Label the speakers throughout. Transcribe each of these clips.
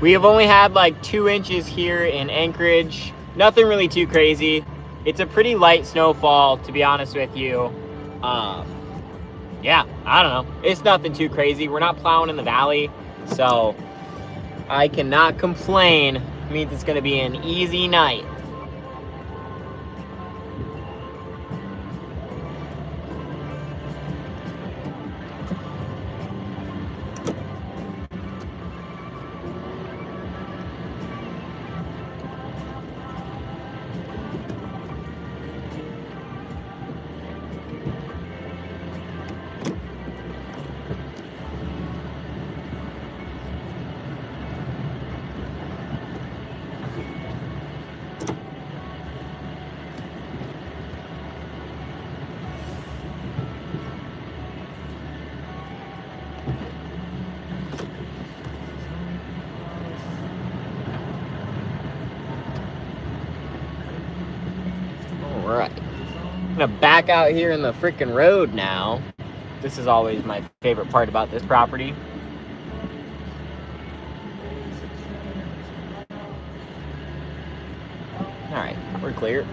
Speaker 1: We have only had like 2 inches here in Anchorage. Nothing really too crazy. It's a pretty light snowfall, to be honest with you. Yeah, I don't know. It's nothing too crazy. We're not plowing in the valley, so I cannot complain. It means it's going to be an easy night. Alright, I'm gonna back out here in the freaking road now. This is always my favorite part about this property. Alright, we're clear.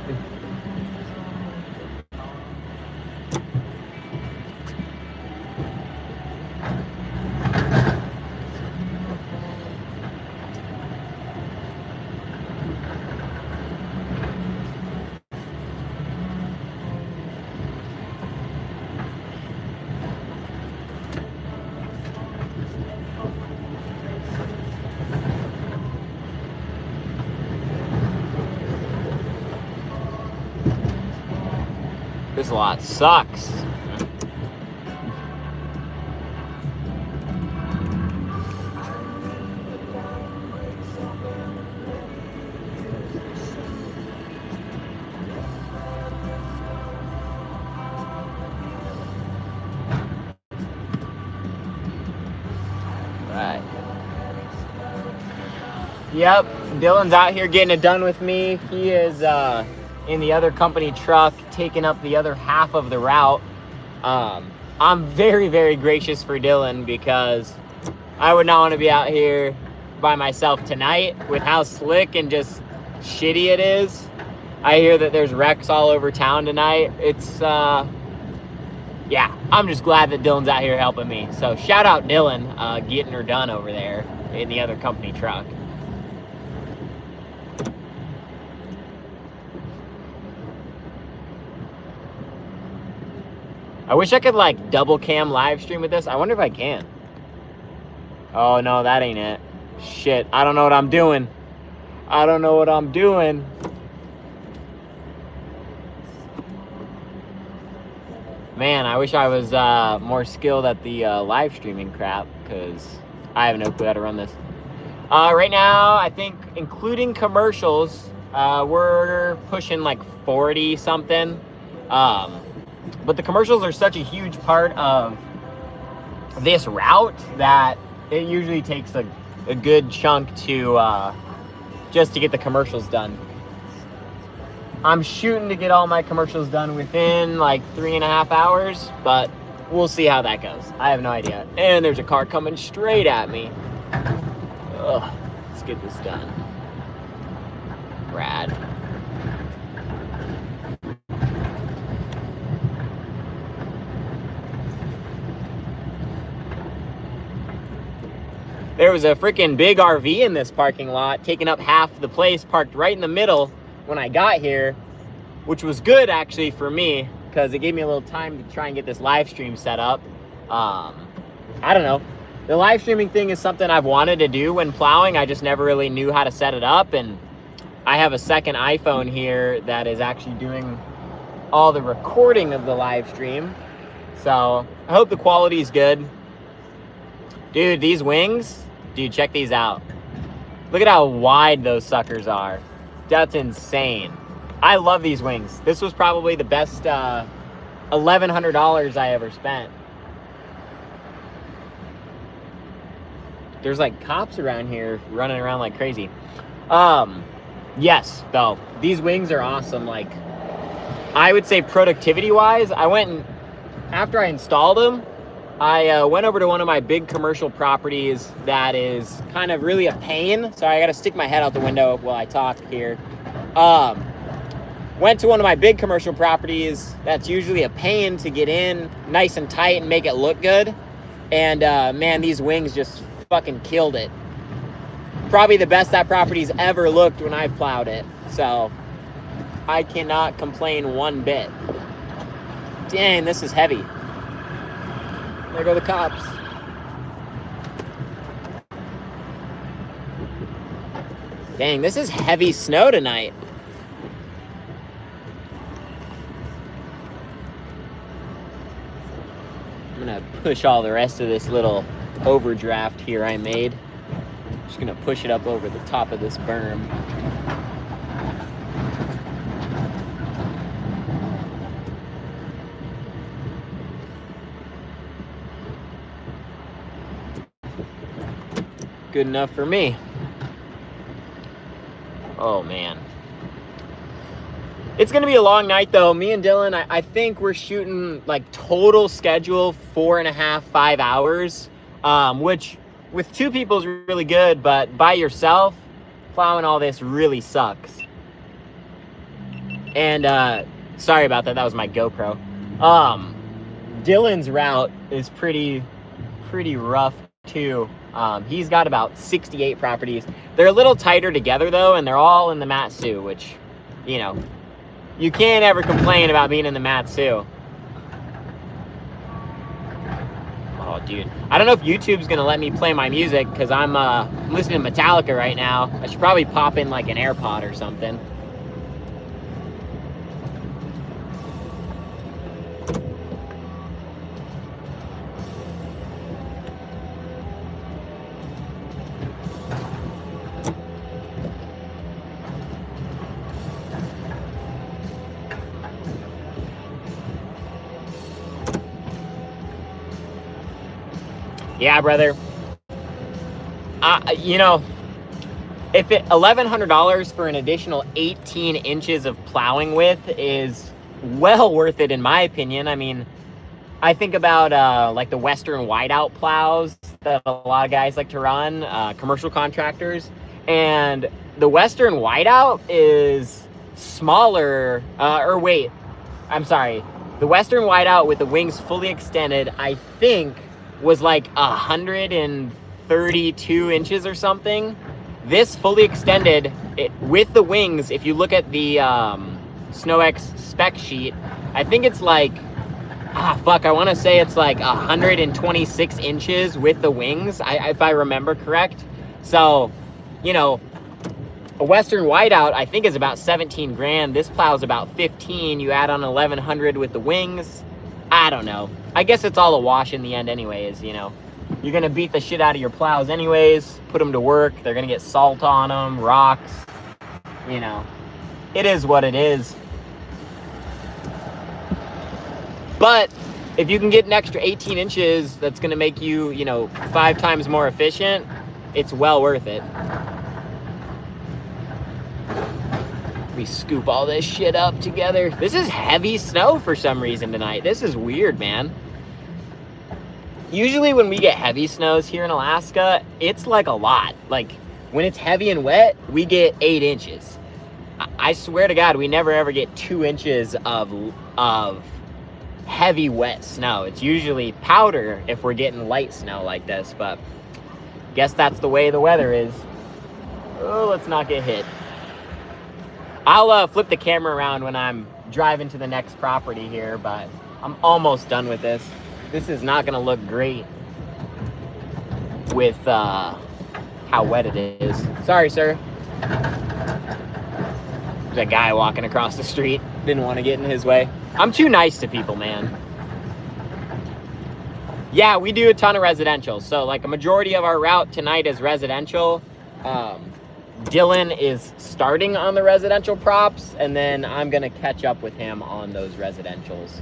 Speaker 1: This lot sucks. Right. Yep, Dylan's out here getting it done with me. He is in the other company truck, taking up the other half of the route. I'm very, very gracious for Dylan because I would not want to be out here by myself tonight with how slick and just shitty it is. I hear that there's wrecks all over town tonight. It's, yeah, I'm just glad that Dylan's out here helping me. So shout out Dylan, getting her done over there in the other company truck. I wish I could like double cam live stream with this. I wonder if I can. Oh no, that ain't it. Shit, I don't know what I'm doing. I don't know what I'm doing. Man, I wish I was more skilled at the live streaming crap, because I have no clue how to run this. Right now, I think including commercials, we're pushing like 40 something. But the commercials are such a huge part of this route that it usually takes a good chunk to just to get the commercials done. I'm shooting to get all my commercials done within like 3.5 hours, but we'll see how that goes. I have no idea. And there's a car coming straight at me. Ugh, let's get this done. Rad. There was a freaking big RV in this parking lot, taking up half the place, parked right in the middle when I got here, which was good actually for me, because it gave me a little time to try and get this live stream set up. I don't know. The live streaming thing is something I've wanted to do when plowing. I just never really knew how to set it up, and I have a second iPhone here that is actually doing all the recording of the live stream. So I hope the quality is good. Dude, these wings, dude, check these out. Look at how wide those suckers are. That's insane. I love these wings. This was probably the best $1,100 I ever spent. There's like cops around here running around like crazy. Yes, though, these wings are awesome. Like, I would say productivity wise, I went and after I installed them, I went over to one of my big commercial properties that is kind of really a pain. Sorry, I got to stick my head out the window while I talk here. Went to one of my big commercial properties that's usually a pain to get in nice and tight and make it look good. And man, these wings just fucking killed it. Probably the best that property's ever looked when I've plowed it. So I cannot complain one bit. Dang, this is heavy. There go the cops. Dang, this is heavy snow tonight. I'm gonna push all the rest of this little overdraft here I made. Just gonna push it up over the top of this berm. Good enough for me. Oh man. It's gonna be a long night though. Me and Dylan, I think we're shooting like total schedule 4.5, 5 hours, which with two people is really good, but by yourself, plowing all this really sucks. And sorry about that, that was my GoPro. Dylan's route is pretty rough too. He's got about 68 properties. They're a little tighter together though, and they're all in the Matsu, which, you know, you can't ever complain about being in the Matsu. Oh, dude. I don't know if YouTube's gonna let me play my music because I'm listening to Metallica right now. I should probably pop in like an AirPod or something. Yeah, brother. You know, if $1,100 for an additional 18 inches of plowing width is well worth it, in my opinion. I mean, I think about like the Western whiteout plows that a lot of guys like to run, commercial contractors, and the Western whiteout is smaller. I'm sorry. The Western whiteout with the wings fully extended, I think, was like 132 inches or something. This fully extended with the wings, if you look at the SnowX spec sheet, I think it's like, I want to say it's like 126 inches with the wings, if I remember correct. So, you know, a Western whiteout I think is about 17 grand. This plow's about 15. You add on 1,100 with the wings. I don't know. I guess it's all a wash in the end anyways, you know. You're going to beat the shit out of your plows anyways, put them to work. They're going to get salt on them, rocks, you know. It is what it is. But if you can get an extra 18 inches, that's going to make you, you know, 5 times more efficient, it's well worth it. We scoop all this shit up together. This is heavy snow for some reason tonight. This is weird, man. Usually when we get heavy snows here in Alaska, it's like a lot. Like when it's heavy and wet, we get 8 inches. I swear to God, we never ever get 2 inches of heavy wet snow. It's usually powder if we're getting light snow like this, but guess that's the way the weather is. Oh, let's not get hit. I'll flip the camera around when I'm driving to the next property here, but I'm almost done with this. This is not gonna look great with how wet it is. Sorry, sir. There's a guy walking across the street. Didn't want to get in his way. I'm too nice to people, man. Yeah, we do a ton of residential. So like a majority of our route tonight is residential. Dylan is starting on the residential props, and then I'm gonna catch up with him on those residentials.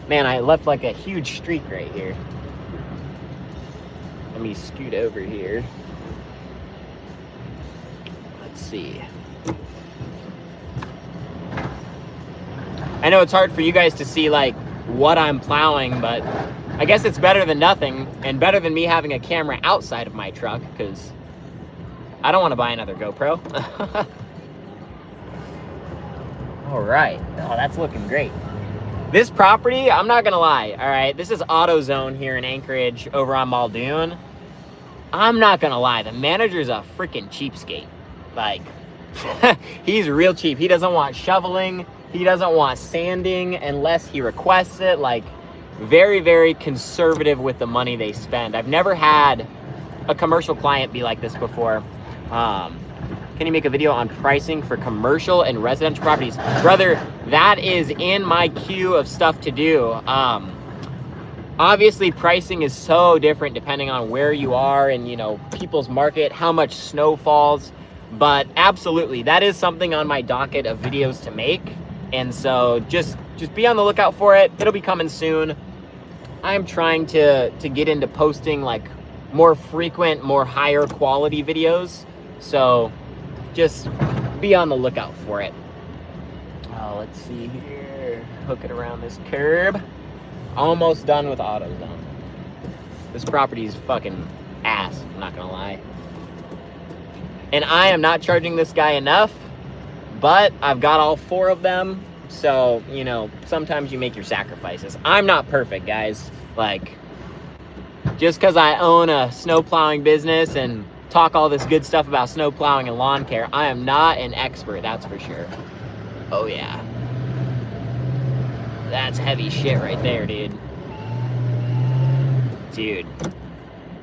Speaker 1: Man, I left like a huge streak right here. Let me scoot over here. Let's see. I know it's hard for you guys to see like what I'm plowing, but I guess it's better than nothing, and better than me having a camera outside of my truck, because I don't want to buy another GoPro. All right. Oh, that's looking great. This property, I'm not going to lie, all right? This is AutoZone here in Anchorage over on Muldoon. I'm not going to lie. The manager's a freaking cheapskate. Like, he's real cheap. He doesn't want shoveling. He doesn't want sanding unless he requests it. Like, very, very conservative with the money they spend. I've never had a commercial client be like this before. Can you make a video on pricing for commercial and residential properties? Brother, that is in my queue of stuff to do. Obviously, pricing is so different depending on where you are and, you know, people's market, how much snow falls. But absolutely, that is something on my docket of videos to make. And so just be on the lookout for it. It'll be coming soon. I'm trying to get into posting like more frequent, more higher quality videos. So just be on the lookout for it. Oh, let's see here. Hook it around this curb. Almost done with AutoZone. This property is fucking ass, I'm not gonna lie. And I am not charging this guy enough, but I've got all 4 of them. So, you know, sometimes you make your sacrifices. I'm not perfect, guys. Like, just because I own a snow plowing business and talk all this good stuff about snow plowing and lawn care, I am not an expert, that's for sure. Oh yeah. That's heavy shit right there, dude. Dude,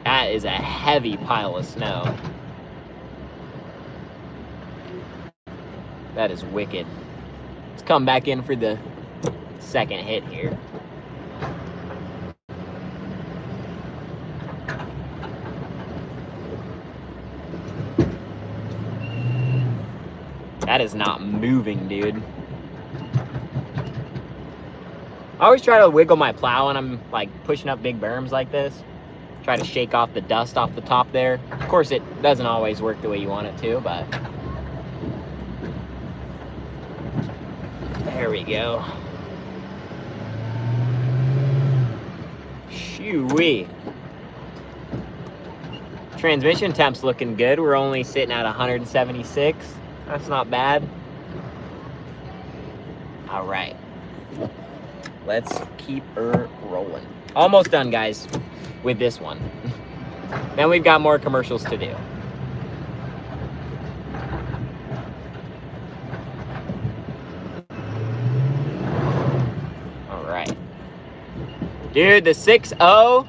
Speaker 1: that is a heavy pile of snow. That is wicked. Let's come back in for the second hit here. That is not moving, dude. I always try to wiggle my plow when I'm like pushing up big berms like this. Try to shake off the dust off the top there. Of course, it doesn't always work the way you want it to, but there we go. Shoo-wee. Transmission temp's looking good. We're only sitting at 176. That's not bad. All right. Let's keep her rolling. Almost done, guys, with this one. Then we've got more commercials to do. All right. Dude, the 6.0.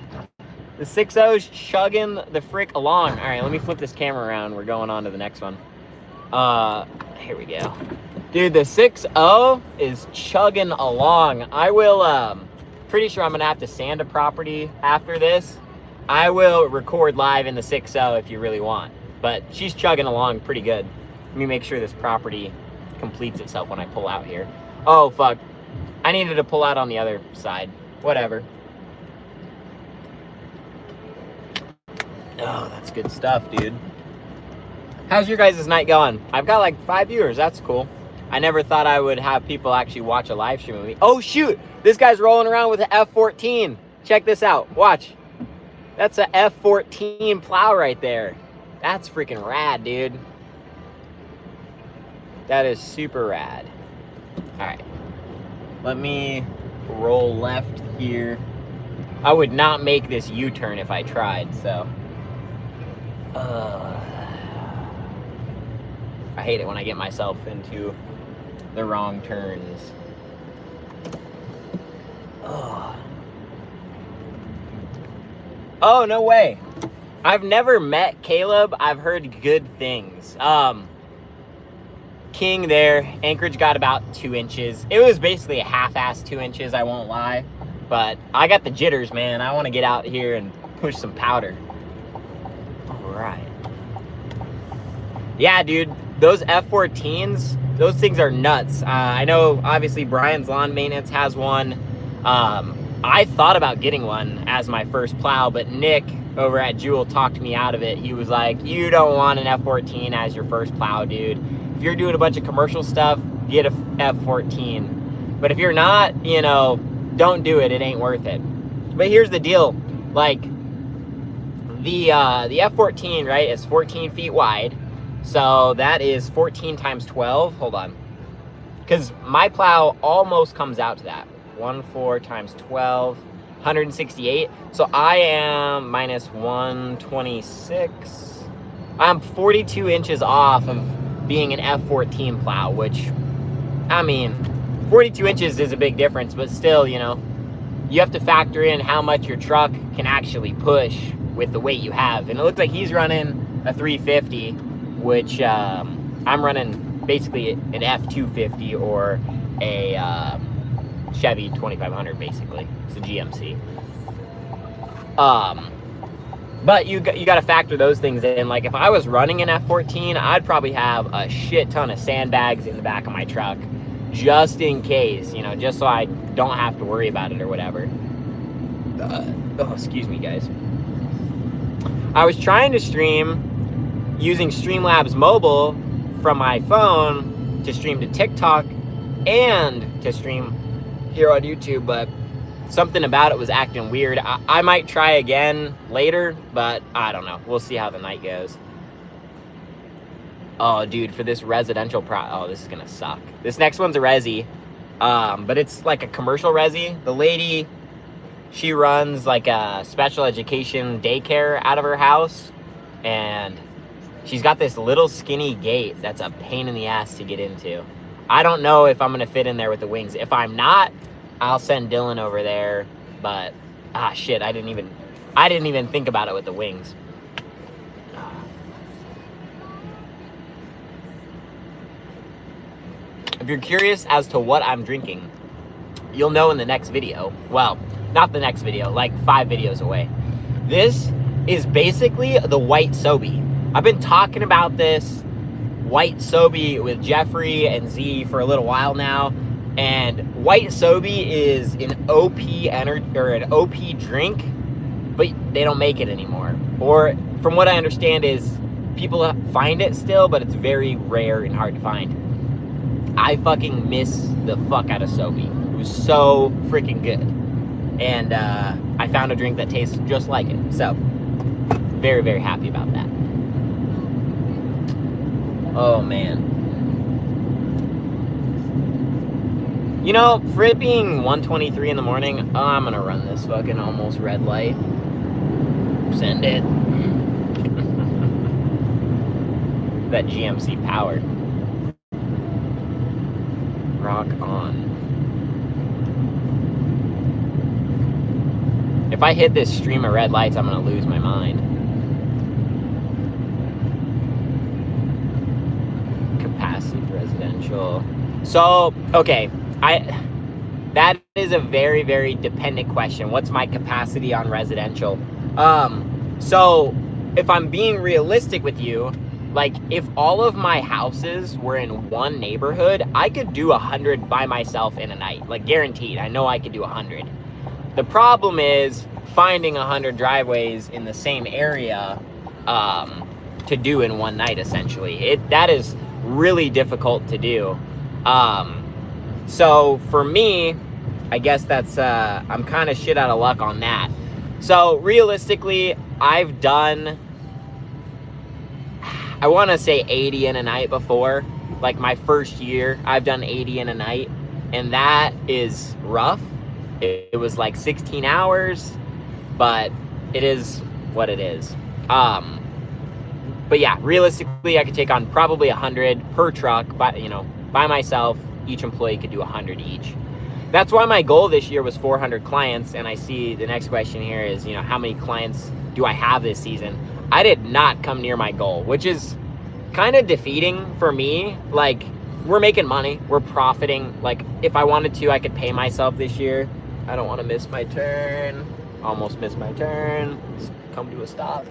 Speaker 1: The 6.0's chugging the frick along. All right, let me flip this camera around. We're going on to the next one. Here we go. Dude, the 6.0 is chugging along. I will, pretty sure I'm gonna have to sand a property after this. I will record live in the 6.0 if you really want. But she's chugging along pretty good. Let me make sure this property completes itself when I pull out here. Oh, fuck. I needed to pull out on the other side. Whatever. Oh, that's good stuff, dude. How's your guys' night going? I've got like 5 viewers. That's cool. I never thought I would have people actually watch a live stream with me. Oh, shoot. This guy's rolling around with an F14. Check this out. Watch. That's a F14 plow right there. That's freaking rad, dude. That is super rad. All right. Let me roll left here. I would not make this U-turn if I tried, so. I hate it when I get myself into the wrong turns. Oh, no way. I've never met Caleb. I've heard good things. King there, Anchorage got about 2 inches. It was basically a half-ass 2 inches, I won't lie. But I got the jitters, man. I want to get out here and push some powder. All right. Yeah, dude, those F14s, those things are nuts. I know, obviously, Brian's Lawn Maintenance has one. I thought about getting one as my first plow, but Nick over at Jewel talked me out of it. He was like, you don't want an F14 as your first plow, dude. If you're doing a bunch of commercial stuff, get a F14. But if you're not, you know, don't do it. It ain't worth it. But here's the deal, like the F14, right, is 14 feet wide, so that is 14 times 12. Hold on, because my plow almost comes out to that. 14 times 12, 168. So I am minus 126. I'm 42 inches off of being an F14 plow, which, I mean, 42 inches is a big difference, but still, you know, you have to factor in how much your truck can actually push with the weight you have. And it looks like he's running a 350, which I'm running basically an F250 or a Chevy 2500, basically. It's a GMC. But you got to factor those things in. Like if I was running an F14, I'd probably have a shit ton of sandbags in the back of my truck, just in case, you know, just so I don't have to worry about it or whatever. Oh, excuse me, guys. I was trying to stream using Streamlabs Mobile from my phone to stream to TikTok and to stream here on YouTube, but something about it was acting weird. I might try again later, but I don't know. We'll see how the night goes. Oh, dude, for this residential oh, this is gonna suck. This next one's a resi, but it's like a commercial resi. The lady, she runs like a special education daycare out of her house, and she's got this little skinny gate that's a pain in the ass to get into. I don't know if I'm gonna fit in there with the wings. If I'm not, I'll send Dylan over there, but shit, I didn't even think about it with the wings. If you're curious as to what I'm drinking, you'll know in the next video. Well, not the next video, like 5 videos away. This is basically the white Sobe. I've been talking about this white Sobe with Jeffrey and Z for a little while now. And white Sobe is an OP energy or an OP drink, but they don't make it anymore. Or from what I understand is people find it still, but it's very rare and hard to find. I fucking miss the fuck out of Sobe. It was so freaking good. And I found a drink that tastes just like it. So, very, very happy about that. Oh, man. You know, for it being 1:23 in the morning, I'm gonna run this fucking almost red light. Send it. That GMC power. Rock on. If I hit this stream of red lights, I'm gonna lose my mind. Capacity for residential. So, okay. That is a very, very dependent question. What's my capacity on residential? So if I'm being realistic with you, like if all of my houses were in one neighborhood, I could do 100 by myself in a night, like guaranteed. I know I could do 100. The problem is finding 100 driveways in the same area to do in one night, essentially. That is really difficult to do. So for me, I guess that's, I'm kind of shit out of luck on that. So realistically, I've done, I want to say 80 in a night before. Like my first year, I've done 80 in a night, and that is rough. It was like 16 hours, but it is what it is. But yeah, realistically, I could take on probably 100 per truck, but you know, by myself. Each employee could do 100 each. That's why my goal this year was 400 clients. And I see the next question here is, you know, how many clients do I have this season? I did not come near my goal, which is kind of defeating for me. Like, we're making money, we're profiting. Like, if I wanted to, I could pay myself this year. I don't want to miss my turn. Almost missed my turn. Just come to a stop.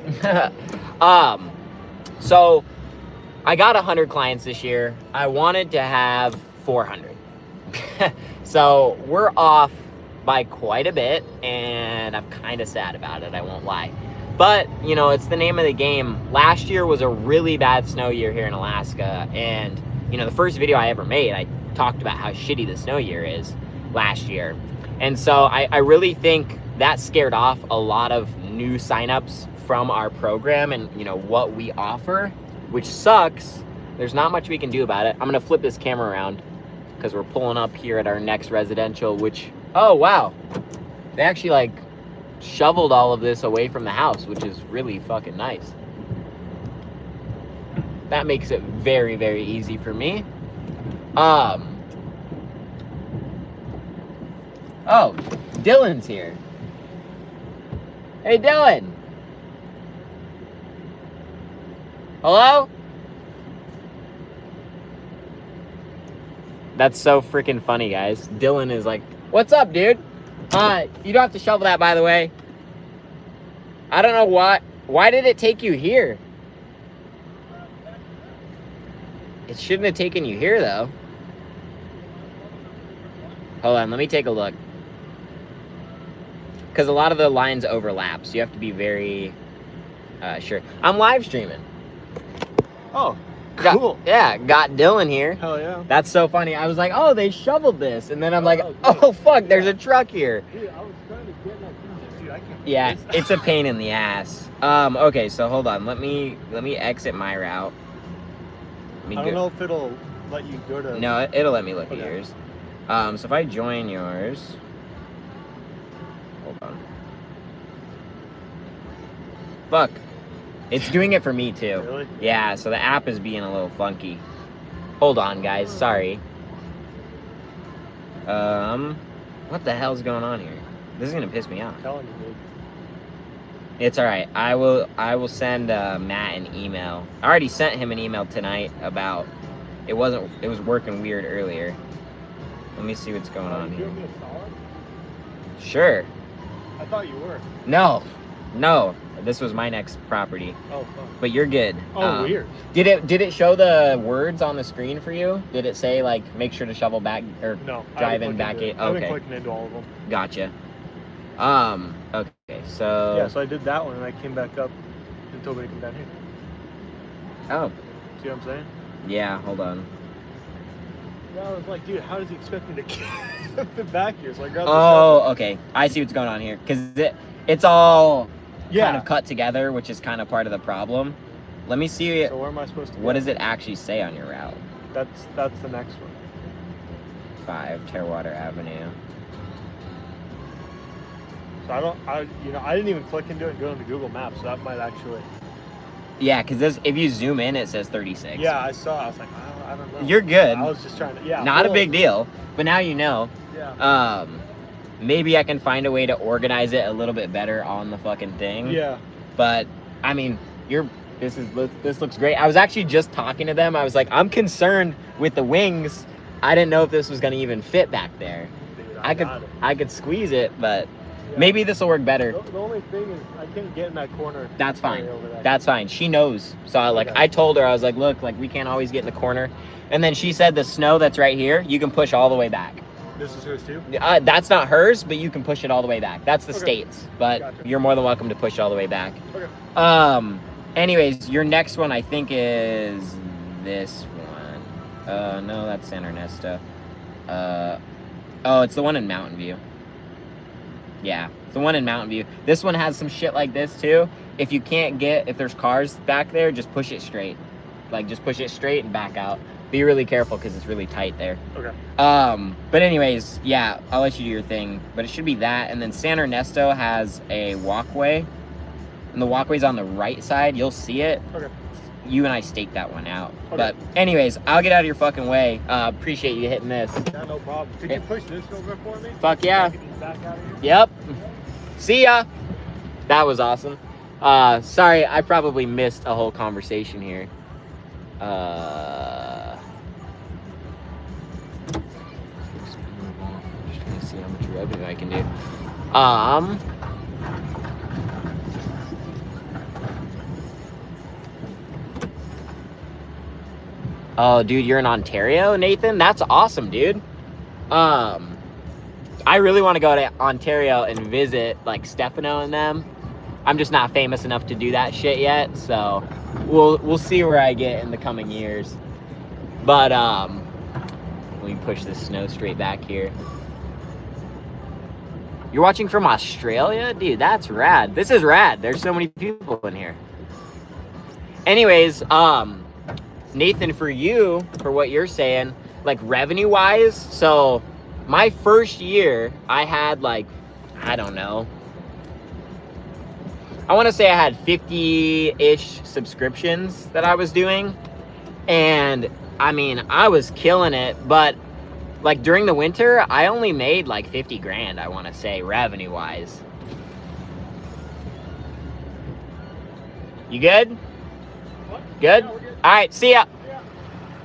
Speaker 1: So I got 100 clients this year. I wanted to have 400. So we're off by quite a bit, and I'm kind of sad about it, I won't lie. But, you know, it's the name of the game. Last year was a really bad snow year here in Alaska, and, you know, the first video I ever made, I talked about how shitty the snow year is last year. And so I really think that scared off a lot of new signups from our program and, you know, what we offer, which sucks. There's not much we can do about it. I'm gonna flip this camera around because we're pulling up here at our next residential, which, oh wow, they actually like shoveled all of this away from the house, which is really fucking nice. That makes it very, very easy for me. Oh, Dylan's here. Hey, Dylan. Hello? That's so freaking funny, guys. Dylan is like, what's up, dude? You don't have to shovel that, by the way. I don't know why. Why did it take you here? It shouldn't have taken you here, though. Hold on, let me take a look. Because a lot of the lines overlap, so you have to be very sure. I'm live streaming.
Speaker 2: Oh, cool.
Speaker 1: Got Dylan here.
Speaker 2: Hell yeah.
Speaker 1: That's so funny. I was like, oh, they shoveled this. And then I'm like, oh, fuck, there's a truck here.
Speaker 2: Dude, I was trying to get that thing. Dude, I can't.
Speaker 1: Yeah, it's a pain in the ass. Okay, so hold on. Let me exit my route.
Speaker 2: I don't know if it'll let you go to...
Speaker 1: No, it'll let me look at yours. So if I join yours... Hold on. Fuck. It's doing it for me, too.
Speaker 2: Really?
Speaker 1: Yeah, so the app is being a little funky. Hold on, guys. Sorry. What the hell's going on here? This is gonna piss me off.
Speaker 2: I'm telling you, dude.
Speaker 1: It's alright. I will send Matt an email. I already sent him an email tonight about it was working weird earlier. Let me see what's going on here. Sure.
Speaker 2: I thought you were.
Speaker 1: No. This was my next property.
Speaker 2: Oh, fuck.
Speaker 1: But you're good.
Speaker 2: Oh, weird.
Speaker 1: Did it show the words on the screen for you? Did it say like make sure to shovel back or
Speaker 2: no,
Speaker 1: drive in back eight?
Speaker 2: I've
Speaker 1: Okay.
Speaker 2: been clicking into all of them.
Speaker 1: Gotcha. Okay, so
Speaker 2: yeah, so I did that one and I came back up and told me to come down here.
Speaker 1: Oh.
Speaker 2: See what I'm saying?
Speaker 1: Yeah, hold on.
Speaker 2: Yeah, I was like, dude, how does he expect me to get back here? So I grabbed
Speaker 1: Oh, okay. I see what's going on here. Because it's all
Speaker 2: yeah.
Speaker 1: kind of cut together, which is kind of part of the problem. Let me see.
Speaker 2: So where am I supposed to go?
Speaker 1: What does it actually say on your route?
Speaker 2: That's the next one.
Speaker 1: 5 Tearwater Avenue.
Speaker 2: So I didn't even click into it and go into Google Maps, so that might actually...
Speaker 1: Yeah, because if you zoom in, it says 36.
Speaker 2: Yeah, I saw. I was like, I don't know.
Speaker 1: You're good.
Speaker 2: I was just trying to, yeah.
Speaker 1: Not a big deal, but now you know.
Speaker 2: Yeah.
Speaker 1: Maybe I can find a way to organize it a little bit better on the fucking thing.
Speaker 2: Yeah.
Speaker 1: But I mean, this looks great. I was actually just talking to them. I was like, I'm concerned with the wings. I didn't know if this was gonna even fit back there.
Speaker 2: Dude,
Speaker 1: I could squeeze it, but maybe this will work better.
Speaker 2: The only thing is I can't get in that corner.
Speaker 1: That's fine. That's fine. She knows. So I told her, I was like, look, like we can't always get in the corner. And then she said the snow that's right here, you can push all the way back.
Speaker 2: This is hers too?
Speaker 1: That's not hers, but you can push it all the way back. That's the state's, but you're more than welcome to push it all the way back.
Speaker 2: Okay.
Speaker 1: Anyways, your next one I think is this one. No, that's San Ernesto. Oh, it's the one in Mountain View. Yeah, it's the one in Mountain View. This one has some shit like this too. If there's cars back there, just push it straight. Like, just push it straight and back out. Be really careful because it's really tight there.
Speaker 2: Okay.
Speaker 1: But anyways, yeah, I'll let you do your thing. But it should be that. And then San Ernesto has a walkway. And the walkway's on the right side. You'll see it.
Speaker 2: Okay.
Speaker 1: You and I staked that one out.
Speaker 2: Okay.
Speaker 1: But anyways, I'll get out of your fucking way. Appreciate you hitting this.
Speaker 2: Yeah, no problem. Could you push this over for me?
Speaker 1: Fuck yeah.
Speaker 2: Back out of here?
Speaker 1: Yep. See ya. That was awesome. Sorry, I probably missed a whole conversation here. Just trying to see how much revenue I can do. Oh, dude, you're in Ontario, Nathan? That's awesome, dude. I really want to go to Ontario and visit, like, Stefano and them. I'm just not famous enough to do that shit yet, so we'll see where I get in the coming years. But let me push this snow straight back here. You're watching from Australia? Dude, that's rad. This is rad. There's so many people in here. Anyways, Nathan, for you, for what you're saying, like revenue-wise, so my first year, I had like, I don't know, I want to say I had 50-ish subscriptions that I was doing. And I mean, I was killing it, but like during the winter, I only made like 50 grand, I want to say, revenue-wise. You good?
Speaker 2: What?
Speaker 1: Good?
Speaker 2: Yeah, we're good.
Speaker 1: All right, see ya.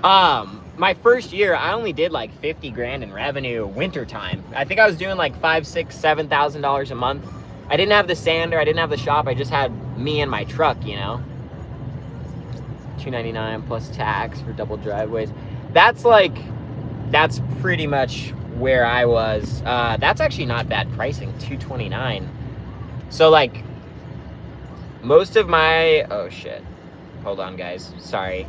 Speaker 2: Yeah.
Speaker 1: My first year, I only did like 50 grand in revenue wintertime. I think I was doing like $5,000, $6,000, $7,000 a month. I didn't have the sander, I didn't have the shop, I just had me and my truck, you know? $299 plus tax for double driveways. That's pretty much where I was. That's actually not bad pricing, $229. So like, most of my, oh shit. Hold on guys, sorry.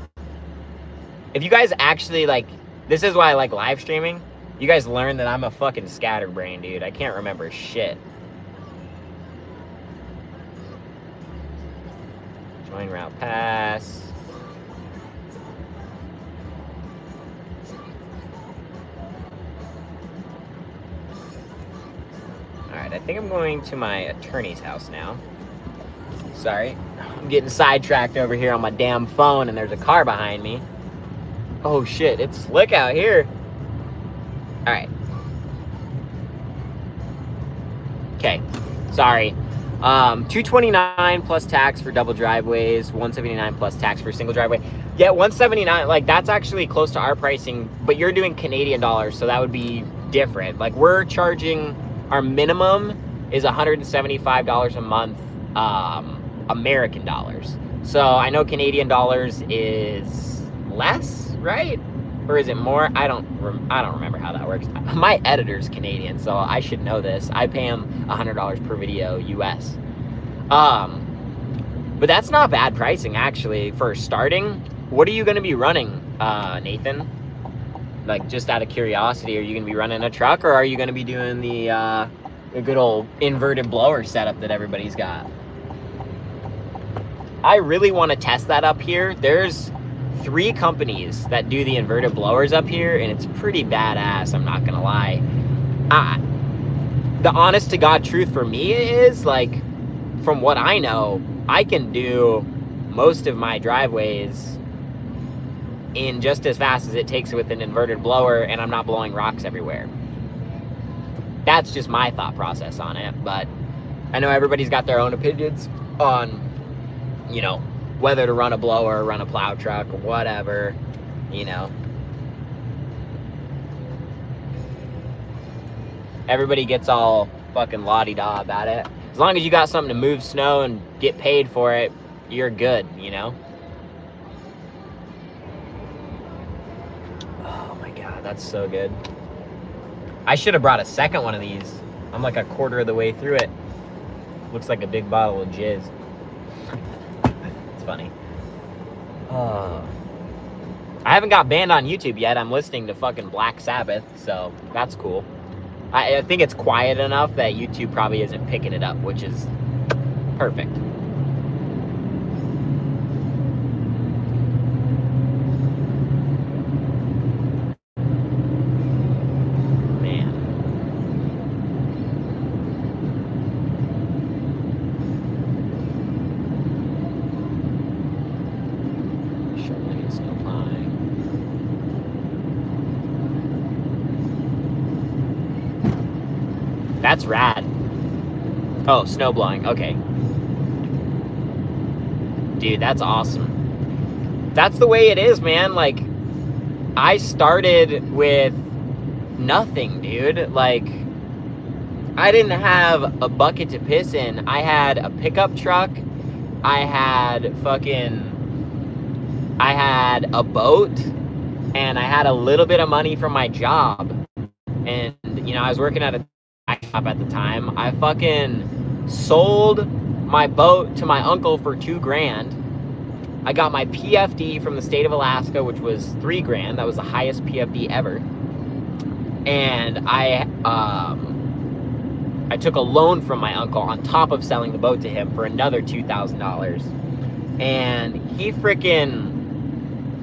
Speaker 1: If you guys actually like, this is why I like live streaming. You guys learn that I'm a fucking scatterbrain, dude. I can't remember shit. Join route pass. Alright, I think I'm going to my attorney's house now. Sorry, I'm getting sidetracked over here on my damn phone and there's a car behind me. Oh shit, it's slick out here. Alright. Okay, sorry. $229 plus tax for double driveways, $179 plus tax for single driveway. Yeah, $179, like that's actually close to our pricing, but you're doing Canadian dollars, so that would be different. Like we're charging, our minimum is $175 a month, American dollars. So I know Canadian dollars is less, right? Or is it more? I don't remember how that works. My editor's Canadian, so I should know this. I pay him $100 per video US. But that's not bad pricing actually for starting. What are you going to be running, Nathan? Like just out of curiosity, are you going to be running a truck, or are you going to be doing the good old inverted blower setup that everybody's got? I really want to test that up here. There's 3 companies that do the inverted blowers up here, and it's pretty badass, I'm not gonna lie. The honest to God truth for me is, like, from what I know, I can do most of my driveways in just as fast as it takes with an inverted blower, and I'm not blowing rocks everywhere. That's just my thought process on it, but I know everybody's got their own opinions on, you know, whether to run a blower, run a plow truck, whatever, you know. Everybody gets all fucking la-di-da about it. As long as you got something to move snow and get paid for it, you're good, you know. Oh my God, that's so good. I should have brought a second one of these. I'm like a quarter of the way through it. Looks like a big bottle of jizz. Funny. I haven't got banned on YouTube yet. I'm listening to fucking Black Sabbath, so that's cool. I think it's quiet enough that YouTube probably isn't picking it up, which is perfect. That's rad. Oh, snow blowing. Okay. Dude, that's awesome. That's the way it is, man. Like, I started with nothing, dude. Like, I didn't have a bucket to piss in. I had a pickup truck. I had a boat. And I had a little bit of money from my job. And, you know, I was working at a shop at the time. I fucking sold my boat to my uncle for $2,000. I got my PFD from the state of Alaska, which was $3,000. That was the highest PFD ever. And I I took a loan from my uncle on top of selling the boat to him for another $2,000. And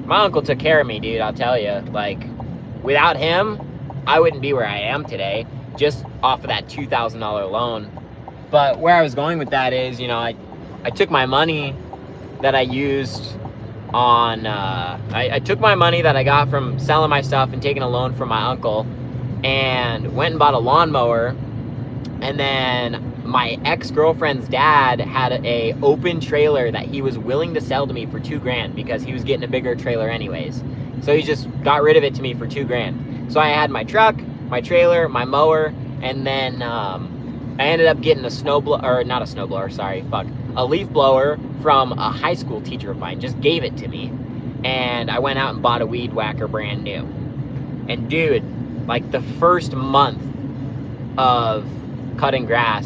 Speaker 1: my uncle took care of me, dude, I'll tell you. Like, without him, I wouldn't be where I am today, just off of that $2,000 loan. But where I was going with that is, you know, I took my money that I used on, I took my money that I got from selling my stuff and taking a loan from my uncle and went and bought a lawnmower. And then my ex-girlfriend's dad had a open trailer that he was willing to sell to me for $2,000 because he was getting a bigger trailer anyways. So he just got rid of it to me for $2,000. So I had my truck, my trailer, my mower, and then I ended up getting a leaf blower from a high school teacher of mine. Just gave it to me. And I went out and bought a weed whacker brand new. And dude, like the first month of cutting grass,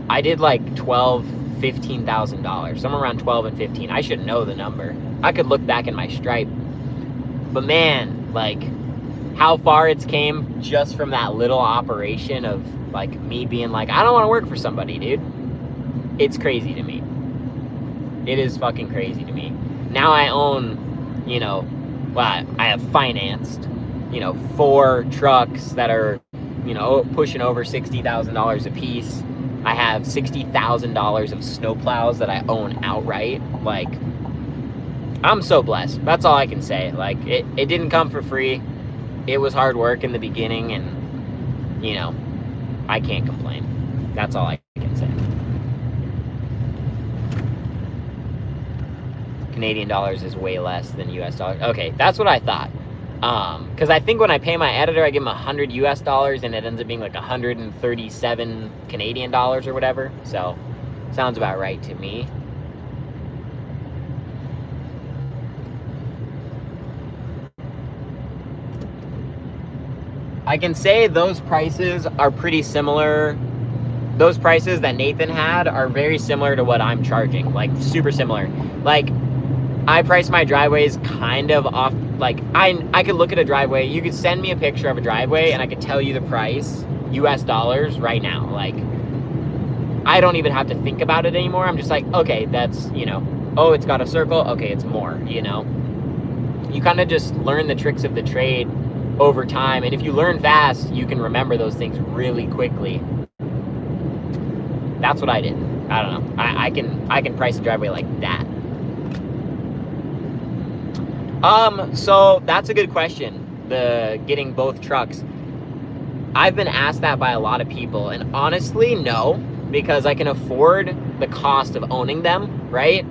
Speaker 1: I did like $15,000, somewhere around 12 and 15. I should know the number. I could look back in my Stripe. But man, like how far it's came just from that little operation of like me being like, I don't want to work for somebody, dude. It's crazy to me. It is fucking crazy to me. Now I own, you know, well, I have financed, you know, 4 trucks that are, you know, pushing over $60,000 a piece. I have $60,000 of snowplows that I own outright. Like, I'm so blessed. That's all I can say. Like, it didn't come for free. It was hard work in the beginning, and, you know, I can't complain. That's all I can say. Canadian dollars is way less than US dollars. Okay, that's what I thought. Because I think when I pay my editor, I give him $100 US dollars, and it ends up being like 137 Canadian dollars or whatever. So, sounds about right to me. I can say those prices are pretty similar. Those prices that Nathan had are very similar to what I'm charging, like super similar. Like, I price my driveways kind of off, like I could look at a driveway, you could send me a picture of a driveway and I could tell you the price, US dollars right now. Like, I don't even have to think about it anymore. I'm just like, okay, that's, you know, oh, it's got a circle, okay, it's more, you know. You kind of just learn the tricks of the trade over time, and if you learn fast, you can remember those things really quickly. That's what I did. I don't know. I can price a driveway like that. So that's a good question. The getting both trucks. I've been asked that by a lot of people, and honestly, no, because I can afford the cost of owning them, right?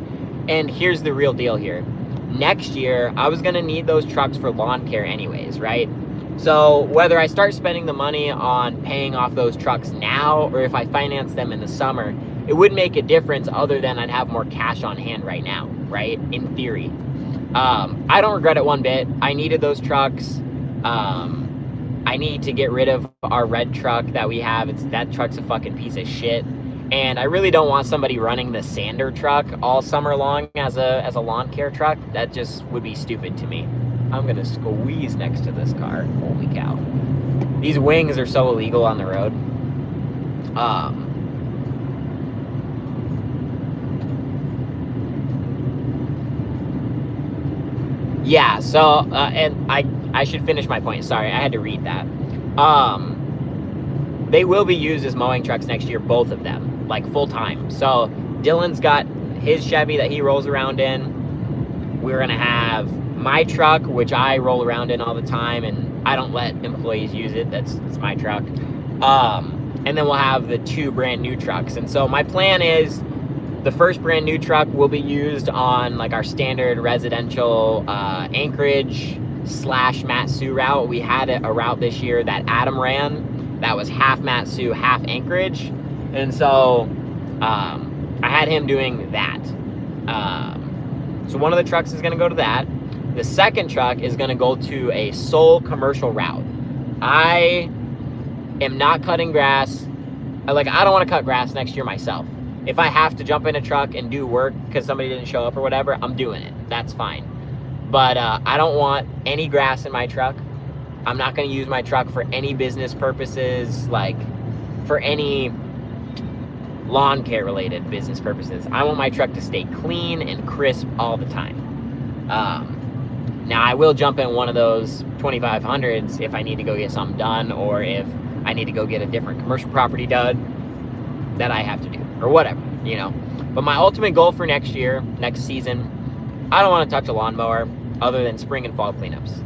Speaker 1: And here's the real deal here. Next year, I was gonna need those trucks for lawn care anyways, right? So whether I start spending the money on paying off those trucks now, or if I finance them in the summer, it wouldn't make a difference other than I'd have more cash on hand right now, right? In theory. I don't regret it one bit. I needed those trucks. I need to get rid of our red truck that we have. That truck's a fucking piece of shit. And I really don't want somebody running the sander truck all summer long as a lawn care truck. That just would be stupid to me. I'm gonna squeeze next to this car. Holy cow. These wings are so illegal on the road. Yeah, so, and I should finish my point. Sorry, I had to read that. They will be used as mowing trucks next year, both of them, like full time. So Dylan's got his Chevy that he rolls around in. We're gonna have my truck, which I roll around in all the time, and I don't let employees use it. It's my truck. And then we'll have the 2 brand new trucks. And so my plan is the first brand new truck will be used on like our standard residential Anchorage / Matsu route. We had a route this year that Adam ran that was half Matsu, half Anchorage. And so I had him doing that. So one of the trucks is gonna go to that. The second truck is gonna go to a sole commercial route. I am not cutting grass. I don't wanna cut grass next year myself. If I have to jump in a truck and do work because somebody didn't show up or whatever, I'm doing it. That's fine. But I don't want any grass in my truck. I'm not going to use my truck for any business purposes, like for any lawn care related business purposes. I want my truck to stay clean and crisp all the time. Now I will jump in one of those 2500s if I need to go get something done, or if I need to go get a different commercial property done that I have to do, or whatever, you know. But my ultimate goal for next year, next season, I don't want to touch a lawnmower other than spring and fall cleanups.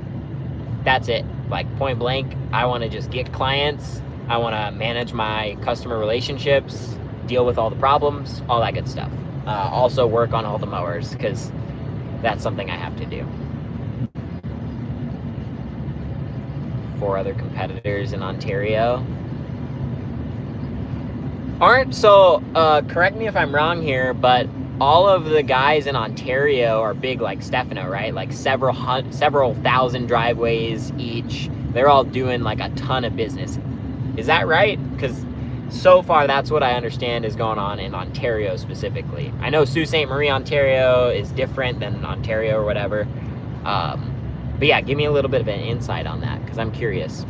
Speaker 1: That's it. Like, point blank, I want to just get clients. I want to manage my customer relationships, deal with all the problems, all that good stuff. Also work on all the mowers, because that's something I have to do. 4 other competitors in Ontario. Correct me if I'm wrong here, but all of the guys in Ontario are big like Stefano, right? Like several thousand driveways each. They're all doing like a ton of business. Is that right? Because so far that's what I understand is going on in Ontario specifically. I know Sault Ste. Marie, Ontario is different than Ontario or whatever. But yeah, give me a little bit of an insight on that, because I'm curious.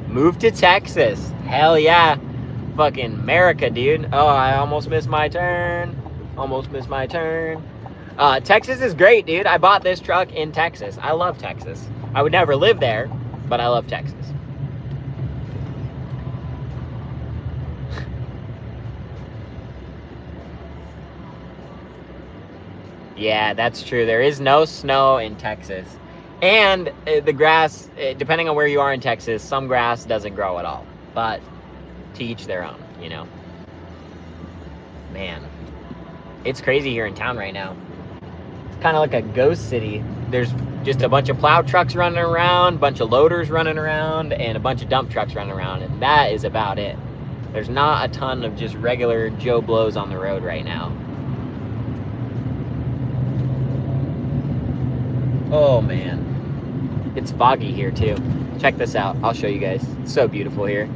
Speaker 1: Move to Texas. Hell yeah. Fucking America, dude. Oh, I almost missed my turn. Texas is great, dude. I bought this truck in Texas. I love Texas. I would never live there, but I love Texas. Yeah, that's true. There is no snow in Texas. And the grass, depending on where you are in Texas, some grass doesn't grow at all. But to each their own, you know. Man, it's crazy here in town right now. It's kind of like a ghost city. There's just a bunch of plow trucks running around, a bunch of loaders running around, and a bunch of dump trucks running around. And that is about it. There's not a ton of just regular Joe Blows on the road right now. Oh man, it's foggy here too. Check this out. I'll show you guys. It's so beautiful here.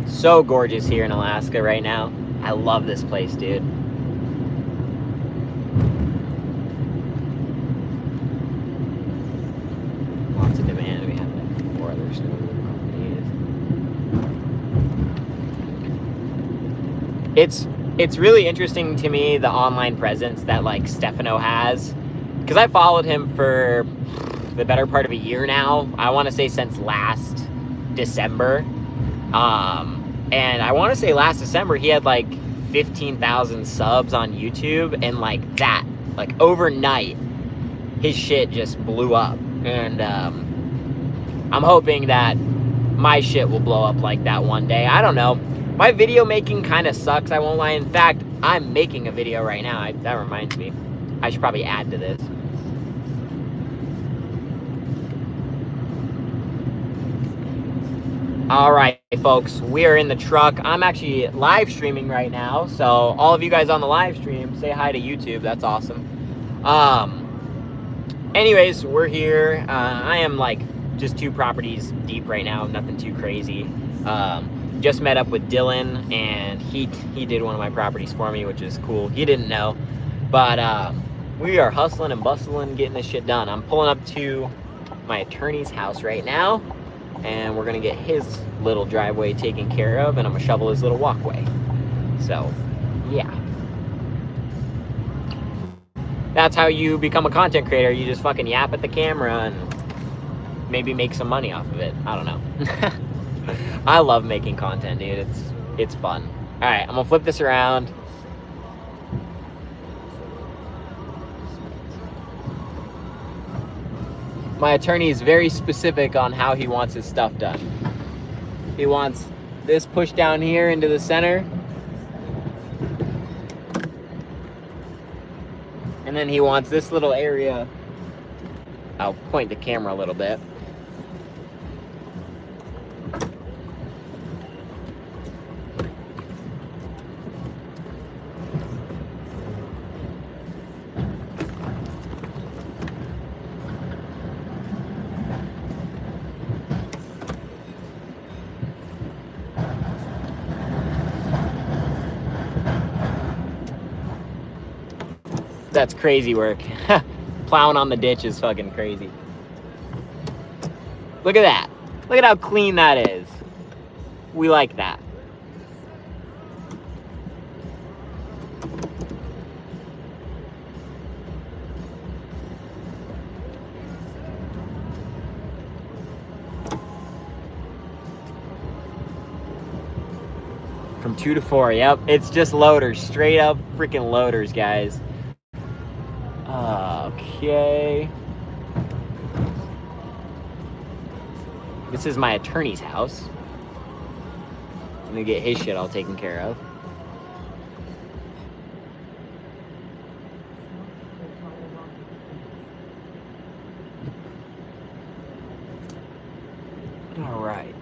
Speaker 1: So gorgeous here in Alaska right now. I love this place, dude. Lots of demand. We have like 4 other snowmobile companies. It's really interesting to me, the online presence that like Stefano has, because I followed him for the better part of a year now. I want to say since last December. And I want to say last December he had like 15,000 subs on YouTube, and like that, like overnight, his shit just blew up. And I'm hoping that my shit will blow up like that one day. I don't know. My video making kind of sucks, I won't lie. In fact, I'm making a video right now. That reminds me. I should probably add to this. All right, folks, we are in the truck. I'm actually live streaming right now. So all of you guys on the live stream, say hi to YouTube. That's awesome. Anyways, we're here. I am like just 2 properties deep right now. Nothing too crazy. Just met up with Dylan, and he did one of my properties for me, which is cool. He didn't know, but we are hustling and bustling, getting this shit done. I'm pulling up to my attorney's house right now, and we're gonna get his little driveway taken care of, and I'm gonna shovel his little walkway. So, yeah. That's how you become a content creator. You just fucking yap at the camera and maybe make some money off of it. I don't know. I love making content, dude. It's fun. All right, I'm gonna flip this around. My attorney is very specific on how he wants his stuff done. He wants this pushed down here into the center. And then he wants this little area. I'll point the camera a little bit. that's crazy work. Plowing on the ditch is fucking crazy. Look at that. Look at how clean that is. We like that. From 2 to 4, yep. It's just loaders, straight up freaking loaders, guys. Okay. This is my attorney's house. I'm gonna get his shit all taken care of. All right.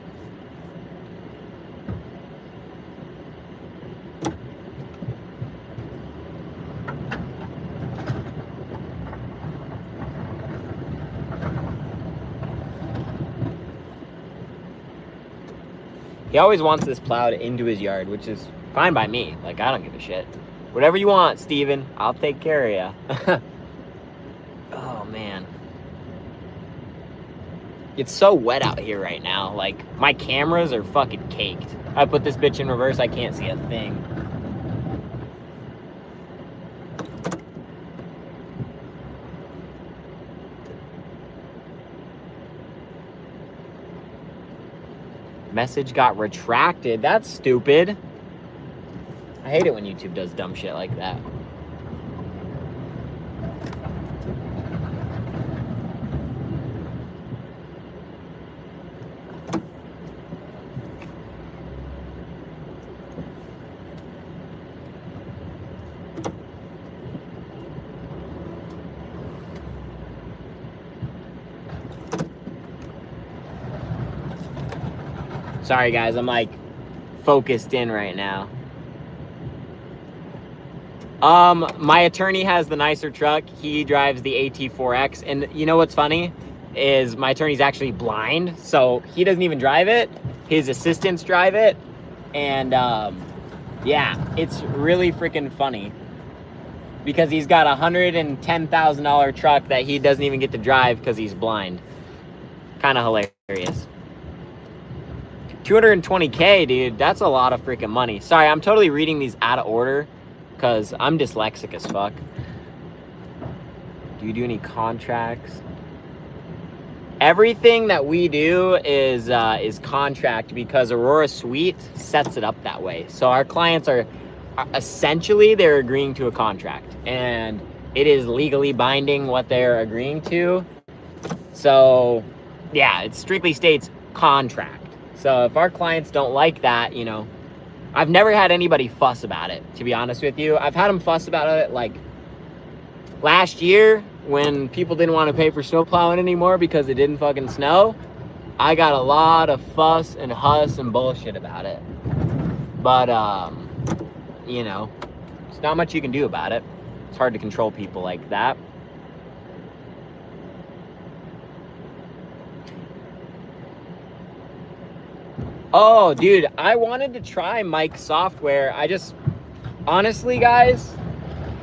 Speaker 1: He always wants this plowed into his yard, which is fine by me. Like, I don't give a shit. Whatever you want, Steven. I'll take care of ya. Oh, man. It's so wet out here right now. Like, my cameras are fucking caked. I put this bitch in reverse, I can't see a thing. Message got retracted. That's stupid. I hate it when YouTube does dumb shit like that. Sorry guys, I'm like focused in right now. My attorney has the nicer truck. He drives the AT4X, and you know what's funny is my attorney's actually blind, so he doesn't even drive it. His assistants drive it, and yeah, it's really freaking funny because he's got a $110,000 truck that he doesn't even get to drive because he's blind. Kind of hilarious. 220K, dude, that's a lot of freaking money. Sorry, I'm totally reading these out of order because I'm dyslexic as fuck. Do you do any contracts? Everything that we do is contract because Aurora Suite sets it up that way. So our clients are essentially, they're agreeing to a contract, and it is legally binding what they're agreeing to. So yeah, it strictly states contract. So if our clients don't like that, you know, I've never had anybody fuss about it, to be honest with you. I've had them fuss about it like last year when people didn't want to pay for snow plowing anymore because it didn't fucking snow. I got a lot of fuss and huss and bullshit about it. But, you know, there's not much you can do about it. It's hard to control people like that. Oh, dude, I wanted to try Mike's software. I just, honestly, guys,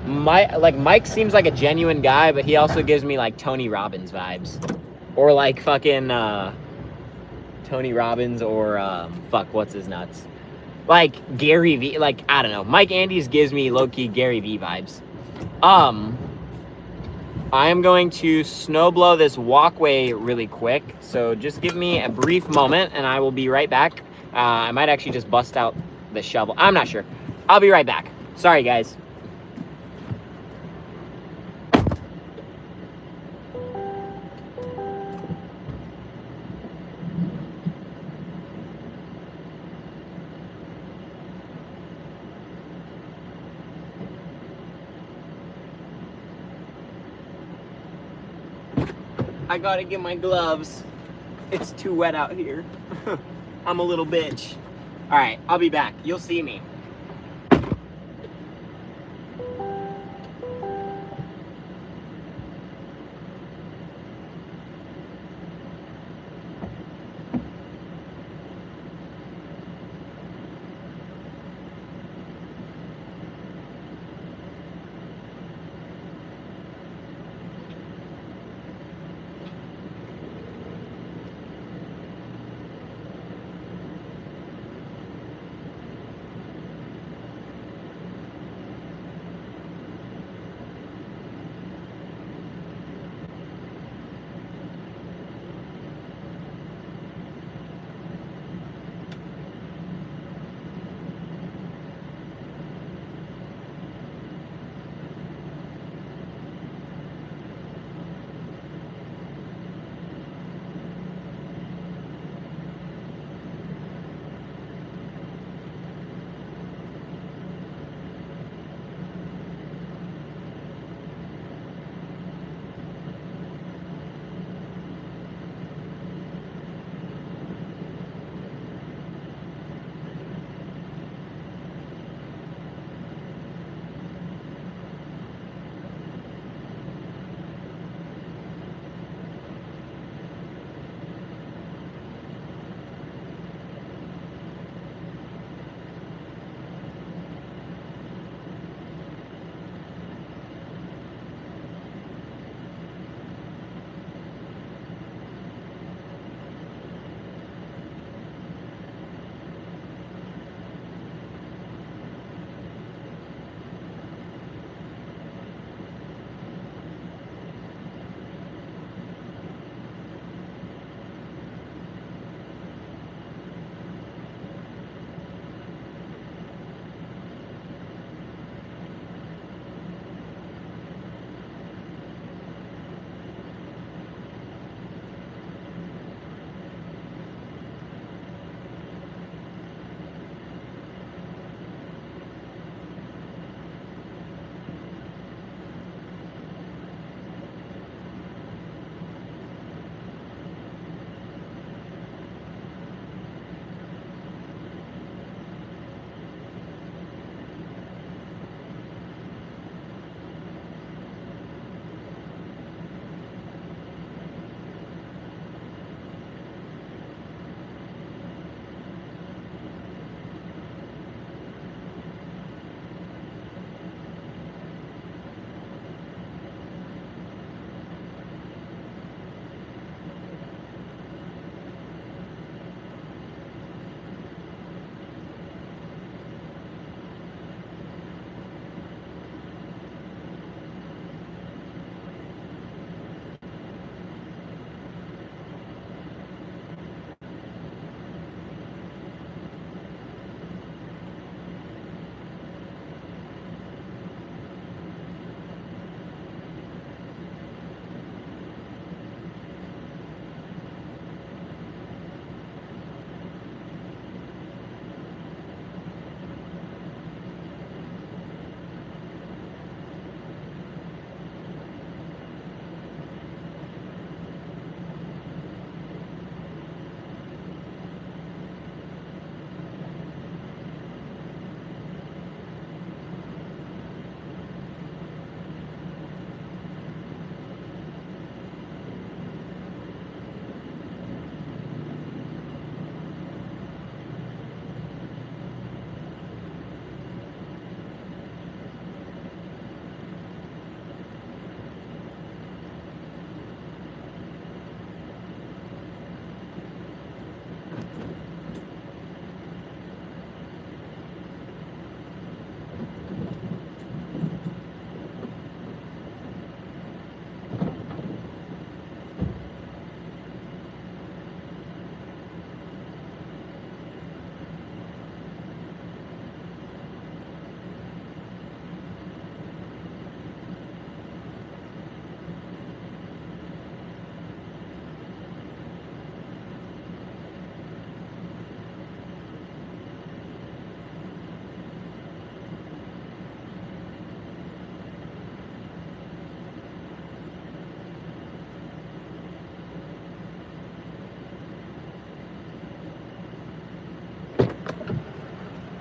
Speaker 1: Mike seems like a genuine guy, but he also gives me like Tony Robbins vibes, or like fucking Tony Robbins, or fuck, what's his nuts? Like Gary V. Like, I don't know. Mike Andes gives me low-key Gary V vibes. I am going to snow blow this walkway really quick, so just give me a brief moment and I will be right back. I might actually just bust out the shovel. I'm not sure. I'll be right back. Sorry, guys. I gotta get my gloves. It's too wet out here. I'm a little bitch. All right, I'll be back. You'll see me.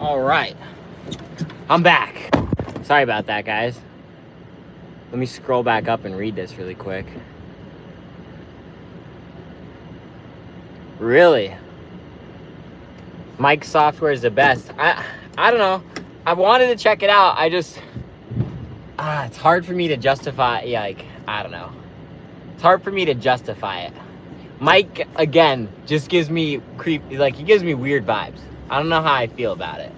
Speaker 1: All right, I'm back. Sorry about that, guys. Let me scroll back up and read this really quick. Really? Mike software is the best. I don't know. I wanted to check it out. I just it's hard for me to justify. Yeah, like, I don't know. It's hard for me to justify it. Mike, again, just gives me he gives me weird vibes. I don't know how I feel about it.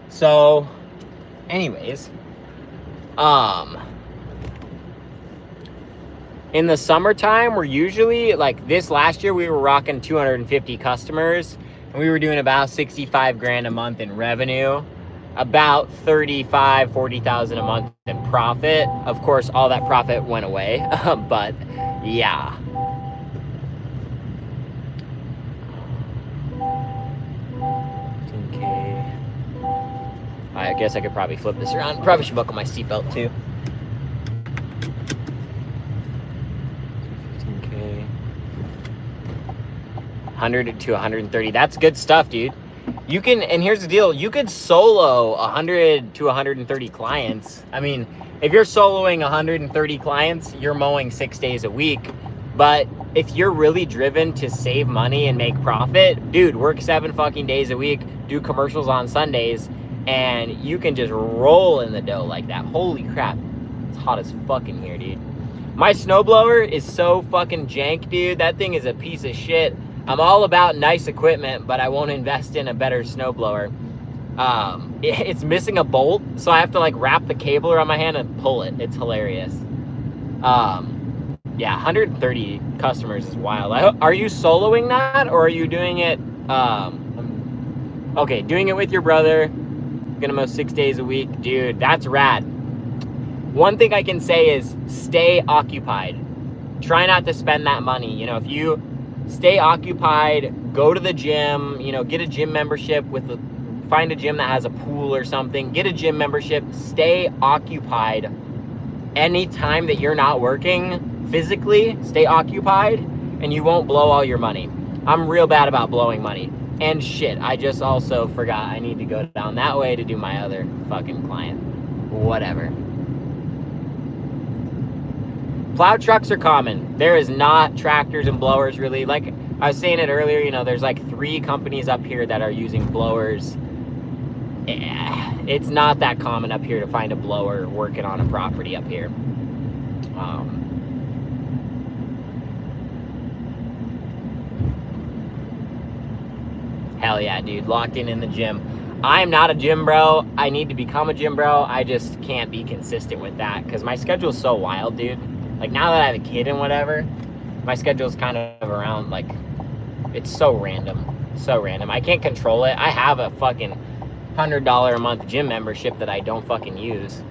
Speaker 1: So anyways, in the summertime, we're usually, like this last year, we were rocking 250 customers, and we were doing about 65 grand a month in revenue, about 35, 40,000 a month in profit. Of course, all that profit went away, but yeah. Okay. I guess I could probably flip this around. Probably should buckle my seatbelt too. 100 to 130. That's good stuff, dude. You can, and here's the deal, you could solo 100 to 130 clients. I mean, if you're soloing 130 clients, you're mowing 6 days a week. But if you're really driven to save money and make profit, dude, work 7 fucking days a week, do commercials on Sundays, and you can just roll in the dough like that. Holy crap. It's hot as fuck in here, dude. My snowblower is so fucking jank, dude. That thing is a piece of shit. I'm all about nice equipment, but I won't invest in a better snowblower. It's missing a bolt, so I have to like wrap the cable around my hand and pull it. It's hilarious. Yeah, 130 customers is wild. Are you soloing that, or are you doing it? Okay, doing it with your brother. Gonna mow 6 days a week, dude. That's rad. One thing I can say is stay occupied. Try not to spend that money. You know, if you stay occupied, go to the gym, you know, get a gym membership find a gym that has a pool or something, get a gym membership, stay occupied. Anytime that you're not working physically, stay occupied, and you won't blow all your money. I'm real bad about blowing money. And shit, I just also forgot I need to go down that way to do my other fucking client. Whatever. Plow trucks are common. There is not tractors and blowers really. Like I was saying it earlier, you know, there's like 3 companies up here that are using blowers. It's not that common up here to find a blower working on a property up here. Hell yeah, dude. Locked in the gym. I'm not a gym bro. I need to become a gym bro. I just can't be consistent with that because my schedule's so wild, dude. Like now that I have a kid and whatever, my schedule's kind of around like, it's so random. So random. I can't control it. I have a fucking $100 a month gym membership that I don't fucking use.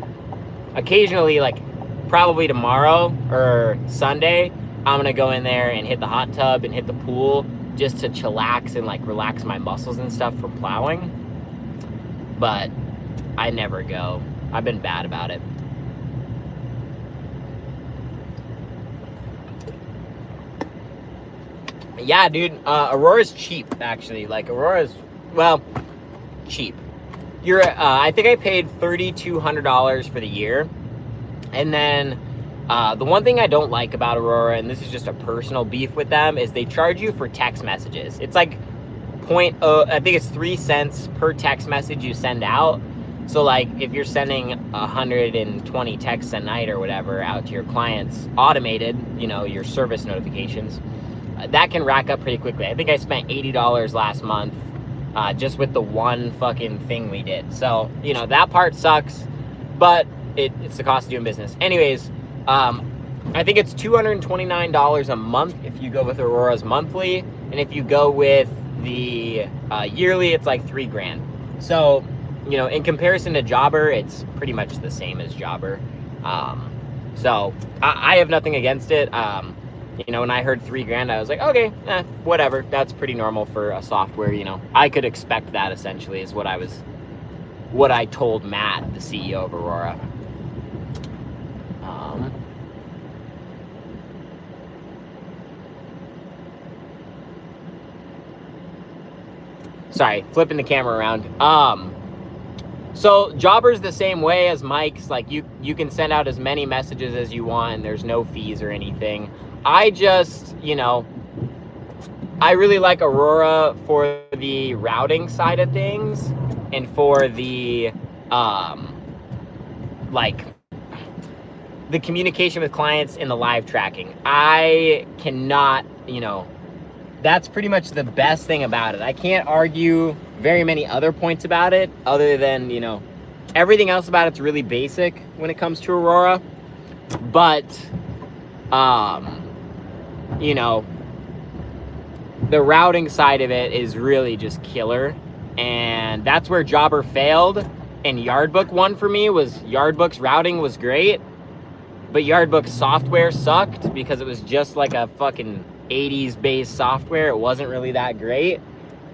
Speaker 1: Occasionally, like probably tomorrow or Sunday, I'm gonna go in there and hit the hot tub and hit the pool just to chillax and like relax my muscles and stuff from plowing. But I never go. I've been bad about it. Yeah, dude, Aurora's cheap, actually. Like, Aurora's, well, cheap. I think I paid $3,200 for the year. And then, the one thing I don't like about Aurora, and this is just a personal beef with them, is they charge you for text messages. It's like I think it's 3 cents per text message you send out. So, like, if you're sending 120 texts a night or whatever out to your clients, automated, you know, your service notifications, that can rack up pretty quickly. I think I spent $80 last month just with the one fucking thing we did. So, you know, that part sucks, but it's the cost of doing business. Anyways, I think it's $229 a month if you go with Aurora's monthly, and if you go with the yearly, it's like $3 grand. So, you know, in comparison to Jobber, it's pretty much the same as Jobber. So I have nothing against it. You know, when I heard $3 grand, I was like, okay, whatever. That's pretty normal for a software, you know. I could expect that, essentially, is what I told Matt, the CEO of Aurora. sorry, flipping the camera around. So Jobber's the same way as Mike's. Like you can send out as many messages as you want and there's no fees or anything. I just, I really like Aurora for the routing side of things and for the like the communication with clients and the live tracking. I cannot, that's pretty much the best thing about it. I can't argue very many other points about it other than, everything else about it's really basic when it comes to Aurora. But, the routing side of it is really just killer. And that's where Jobber failed. And Yardbook won for me. Was Yardbook's routing was great, but Yardbook's software sucked because it was just like a fucking 80s based software. It wasn't really that great.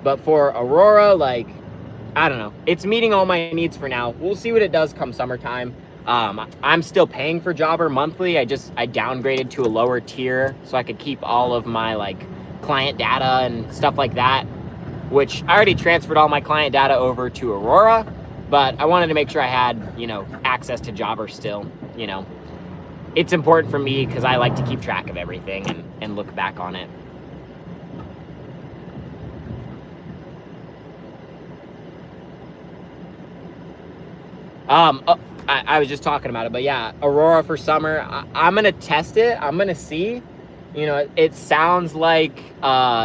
Speaker 1: But for Aurora, like, I don't know. It's meeting all my needs for now. We'll see what it does come summertime. I'm still paying for Jobber monthly. I downgraded to a lower tier so I could keep all of my like client data and stuff like that, which I already transferred all my client data over to Aurora, but I wanted to make sure I had, access to Jobber still. It's important for me because I like to keep track of everything and look back on it. I was just talking about it, but yeah, Aurora for summer. I'm going to test it. I'm going to see. It sounds like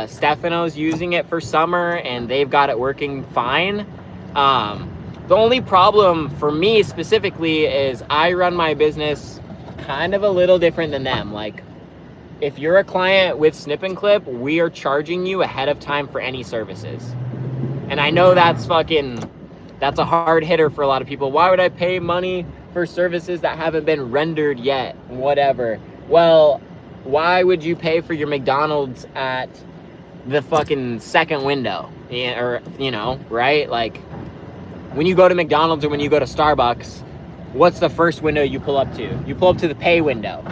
Speaker 1: Stefano's using it for summer and they've got it working fine. The only problem for me specifically is I run my business kind of a little different than them. Like, if you're a client with Snip and Clip, we are charging you ahead of time for any services. And I know that's a hard hitter for a lot of people. Why would I pay money for services that haven't been rendered yet? Whatever. Well, why would you pay for your McDonald's at the fucking second window? Or, right? Like, when you go to McDonald's or when you go to Starbucks, what's the first window you pull up to? You pull up to the pay window.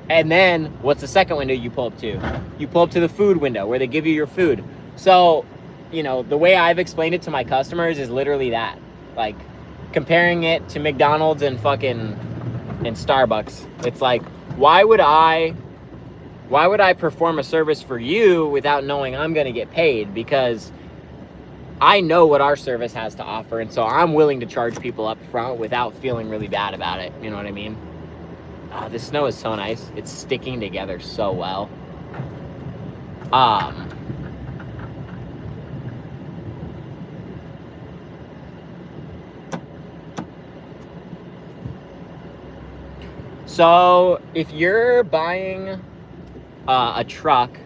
Speaker 1: And then what's the second window you pull up to? You pull up to the food window where they give you your food. So, the way I've explained it to my customers is literally that. Like, comparing it to McDonald's and Starbucks. It's like, why would I perform a service for you without knowing I'm going to get paid? Because I know what our service has to offer, and so I'm willing to charge people up front without feeling really bad about it. You know what I mean? This snow is so nice. It's sticking together so well. So if you're buying a truck,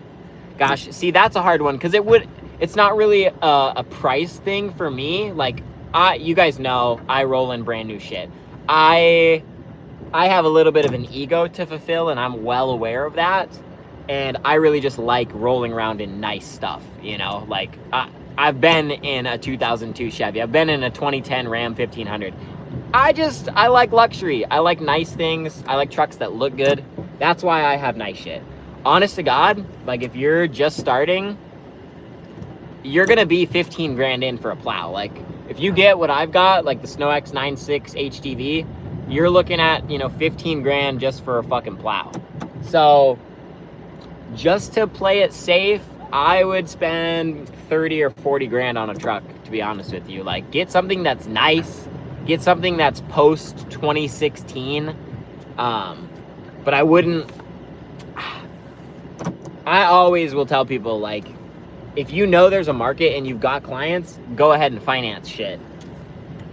Speaker 1: gosh, see, that's a hard one because it's not really a price thing for me. Like, you guys know I roll in brand new shit. I have a little bit of an ego to fulfill, and I'm well aware of that. And I really just like rolling around in nice stuff, Like, I've been in a 2002 Chevy. I've been in a 2010 Ram 1500. I like luxury. I like nice things. I like trucks that look good. That's why I have nice shit. Honest to God, like, if you're just starting, you're gonna be 15 grand in for a plow. Like, if you get what I've got, like the Snow X96 HDV, you're looking at, 15 grand just for a fucking plow. So just to play it safe, I would spend 30 or 40 grand on a truck, to be honest with you. Like, get something that's nice, get something that's post 2016. But I always will tell people, like, if you know there's a market and you've got clients, go ahead and finance shit,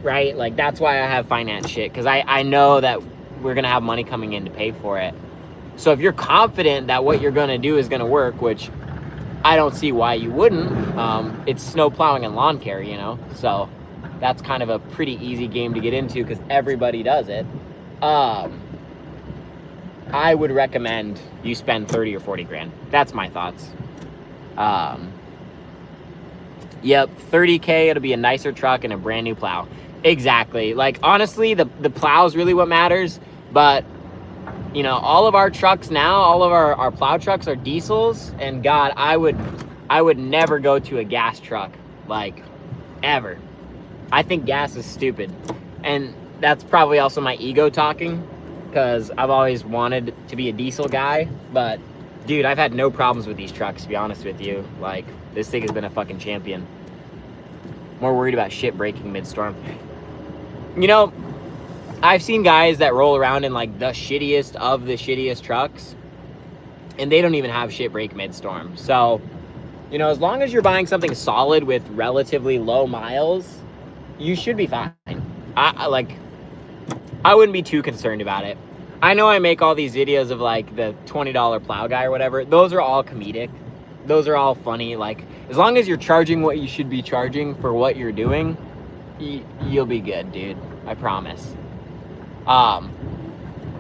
Speaker 1: right? Like, that's why I have finance shit, because I know that we're going to have money coming in to pay for it. So if you're confident that what you're going to do is going to work, which I don't see why you wouldn't, it's snow plowing and lawn care, So that's kind of a pretty easy game to get into because everybody does it. I would recommend you spend 30 or 40 grand. That's my thoughts. Yep, 30K, it'll be a nicer truck and a brand new plow. Exactly. Like, honestly, the plow is really what matters. But, all of our trucks now, all of our plow trucks are diesels. And God, I would never go to a gas truck. like, ever. I think gas is stupid. And that's probably also my ego talking, because I've always wanted to be a diesel guy. But, dude, I've had no problems with these trucks, to be honest with you. Like, this thing has been a fucking champion. More worried about shit breaking mid-storm. You know, I've seen guys that roll around in, like, the shittiest of the shittiest trucks, and they don't even have shit break mid-storm. So, you know, as long as you're buying something solid with relatively low miles, you should be fine. I wouldn't be too concerned about it. I know I make all these videos of, like, the $20 plow guy or whatever. Those are all comedic. Those are all funny. Like, as long as you're charging what you should be charging for what you're doing, you'll be good, dude. I promise. But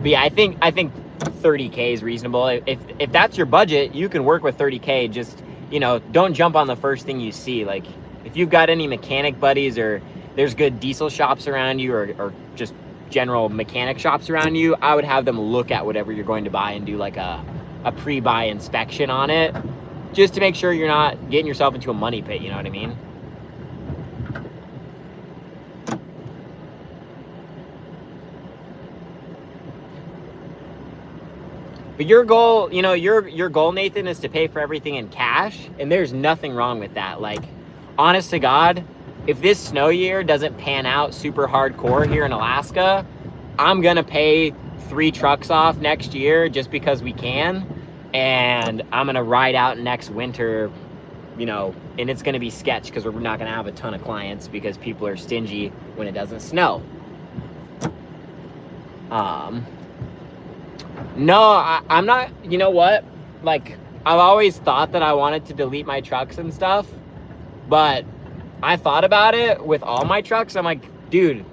Speaker 1: yeah, I think 30K is reasonable. If that's your budget, you can work with 30K. Just, you know, don't jump on the first thing you see. Like, if you've got any mechanic buddies, or there's good diesel shops around you, or just general mechanic shops around you, I would have them look at whatever you're going to buy and do like a pre-buy inspection on it, just to make sure you're not getting yourself into a money pit, you know what I mean? But your goal, you know, your goal, Nathan, is to pay for everything in cash, and there's nothing wrong with that. Like, honest to God, if this snow year doesn't pan out super hardcore here in Alaska, I'm gonna pay 3 trucks off next year just because we can, and I'm gonna ride out next winter, you know, and it's gonna be sketch because we're not gonna have a ton of clients because people are stingy when it doesn't snow. No, I'm not, you know what? Like, I've always thought that I wanted to delete my trucks and stuff, but I thought about it with all my trucks. I'm like, dude,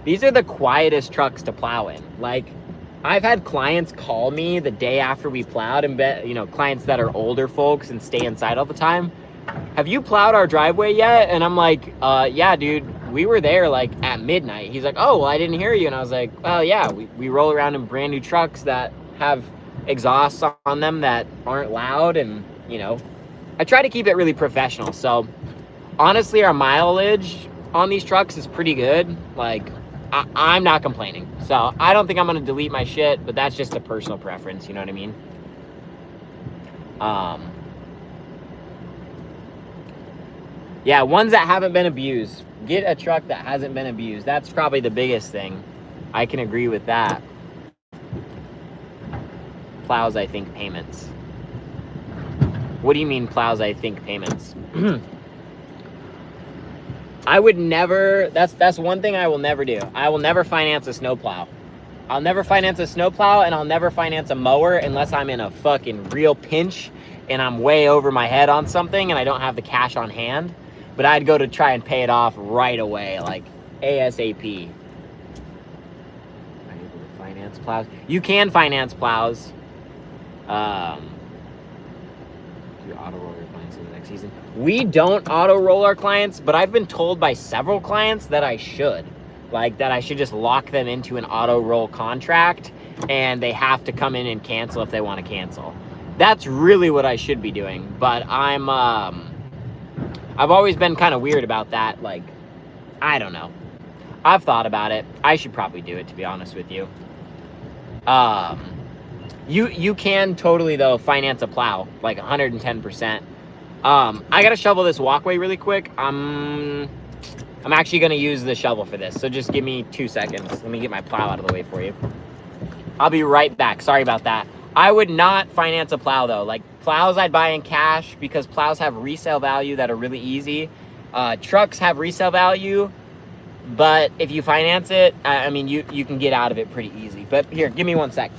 Speaker 1: these are the quietest trucks to plow in. Like, I've had clients call me the day after we plowed, and you know, clients that are older folks and stay inside all the time. Have you plowed our driveway yet? And I'm like, yeah, dude, we were there like at midnight. He's like, oh, well, I didn't hear you. And I was like, well, yeah, we roll around in brand new trucks that have exhausts on them that aren't loud. And, you know, I try to keep it really professional. So honestly, our mileage on these trucks is pretty good. Like, I'm not complaining. So I don't think I'm going to delete my shit, but that's just a personal preference. You know what I mean? Yeah, ones that haven't been abused. Get a truck that hasn't been abused. That's probably the biggest thing. I can agree with that. Plows, I think, payments. What do you mean plows, I think, payments? I would never, that's one thing I will never do. I will never finance a snowplow. I'll never finance a snowplow, and I'll never finance a mower unless I'm in a fucking real pinch and I'm way over my head on something and I don't have the cash on hand. But I'd go to try and pay it off right away, like ASAP. Am I able to finance plows? You can finance plows. Do you auto roll your clients in the next season? We don't auto roll our clients, but I've been told by several clients that I should. Like, that I should just lock them into an auto roll contract, and they have to come in and cancel if they want to cancel. That's really what I should be doing. But I've always been kind of weird about that. Like, I don't know. I've thought about it. I should probably do it, to be honest with you. You can totally, though, finance a plow, like 110%. I gotta shovel this walkway really quick. I'm actually gonna use the shovel for this, so just give me 2 seconds. Let me get my plow out of the way for you. I'll be right back. Sorry about that. I would not finance a plow, though. Like, plows I'd buy in cash, because plows have resale value that are really easy. Trucks have resale value, but if you finance it, I mean, you can get out of it pretty easy. But here, give me 1 sec.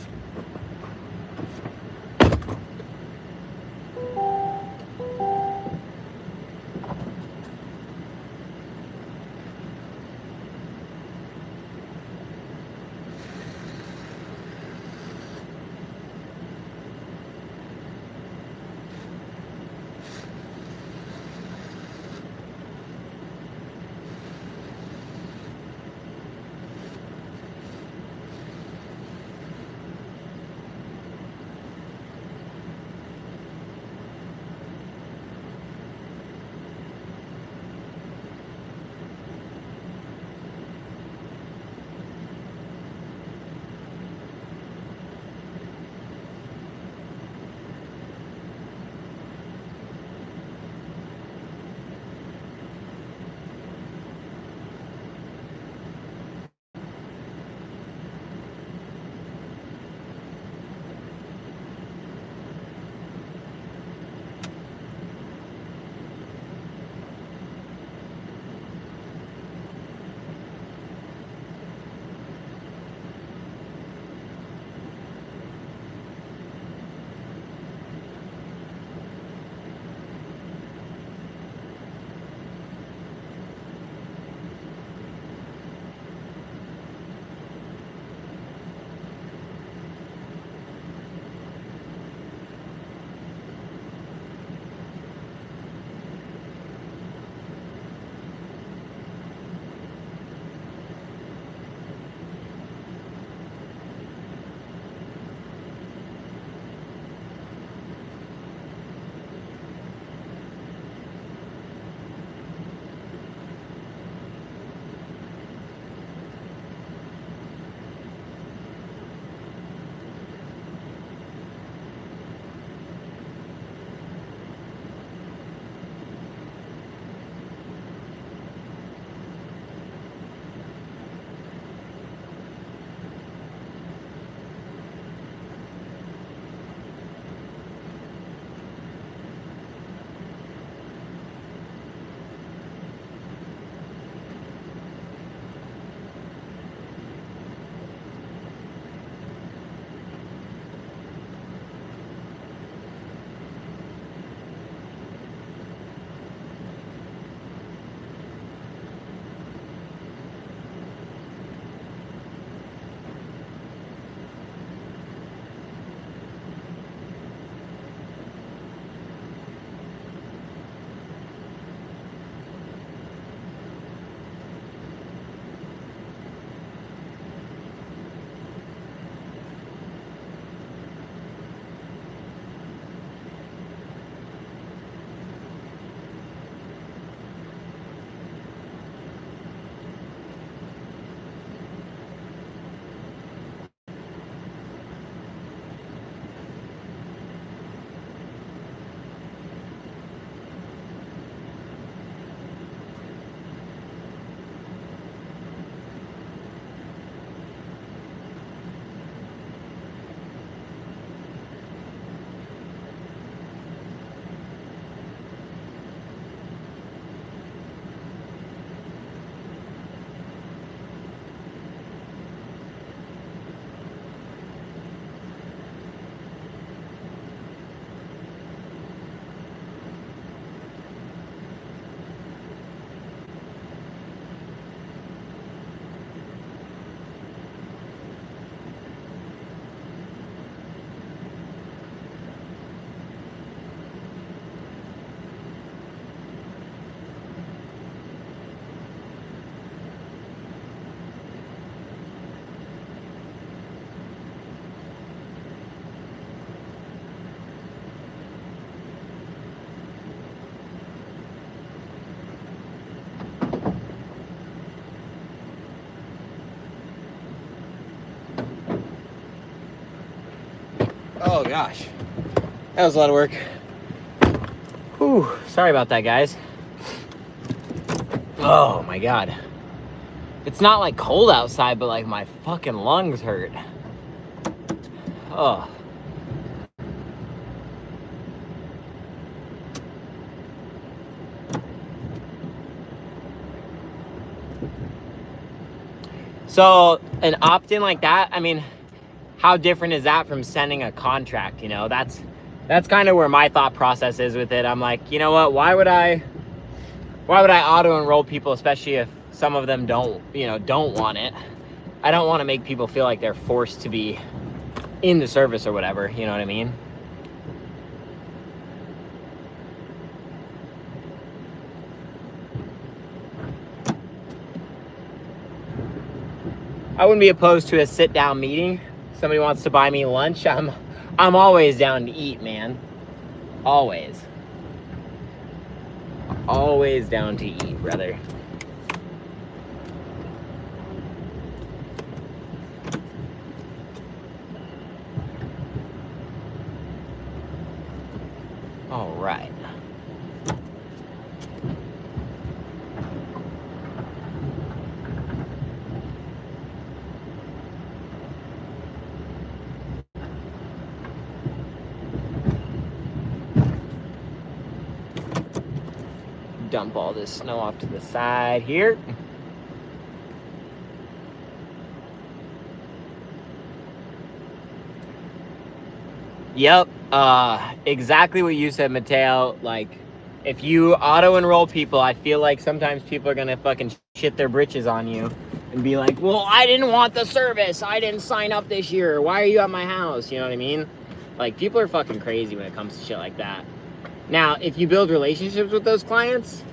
Speaker 1: Oh gosh, that was a lot of work. Whew, sorry about that, guys. Oh my God. It's not like cold outside, but like my fucking lungs hurt. Oh. So an opt-in like that, I mean, how different is that from sending a contract? You know, that's kind of where my thought process is with it. I'm like, you know what, why would I auto enroll people, especially if some of them don't want it? I don't want to make people feel like they're forced to be in the service or whatever, you know what I mean? I wouldn't be opposed to a sit-down meeting. Somebody wants to buy me lunch, I'm always down to eat, man. Always. Always down to eat, brother. All right. Dump all this snow off to the side here. Yep, exactly what you said, Mateo. Like, if you auto-enroll people, I feel like sometimes people are gonna fucking shit their britches on you and be like, well, I didn't want the service. I didn't sign up this year. Why are you at my house? You know what I mean? Like, people are fucking crazy when it comes to shit like that. Now, if you build relationships with those clients,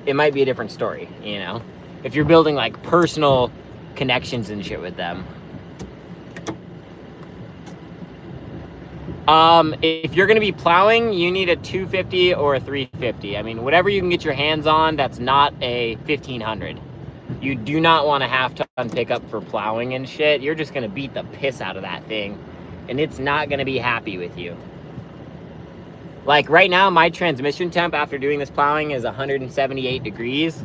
Speaker 1: it might be a different story, you know? If you're building, like, personal connections and shit with them. If you're gonna be plowing, you need a 250 or a 350. I mean, whatever you can get your hands on, that's not a 1500. You do not want to have ton pickup for plowing and shit. You're just gonna beat the piss out of that thing, and it's not gonna be happy with you. Like right now, my transmission temp after doing this plowing is 178 degrees.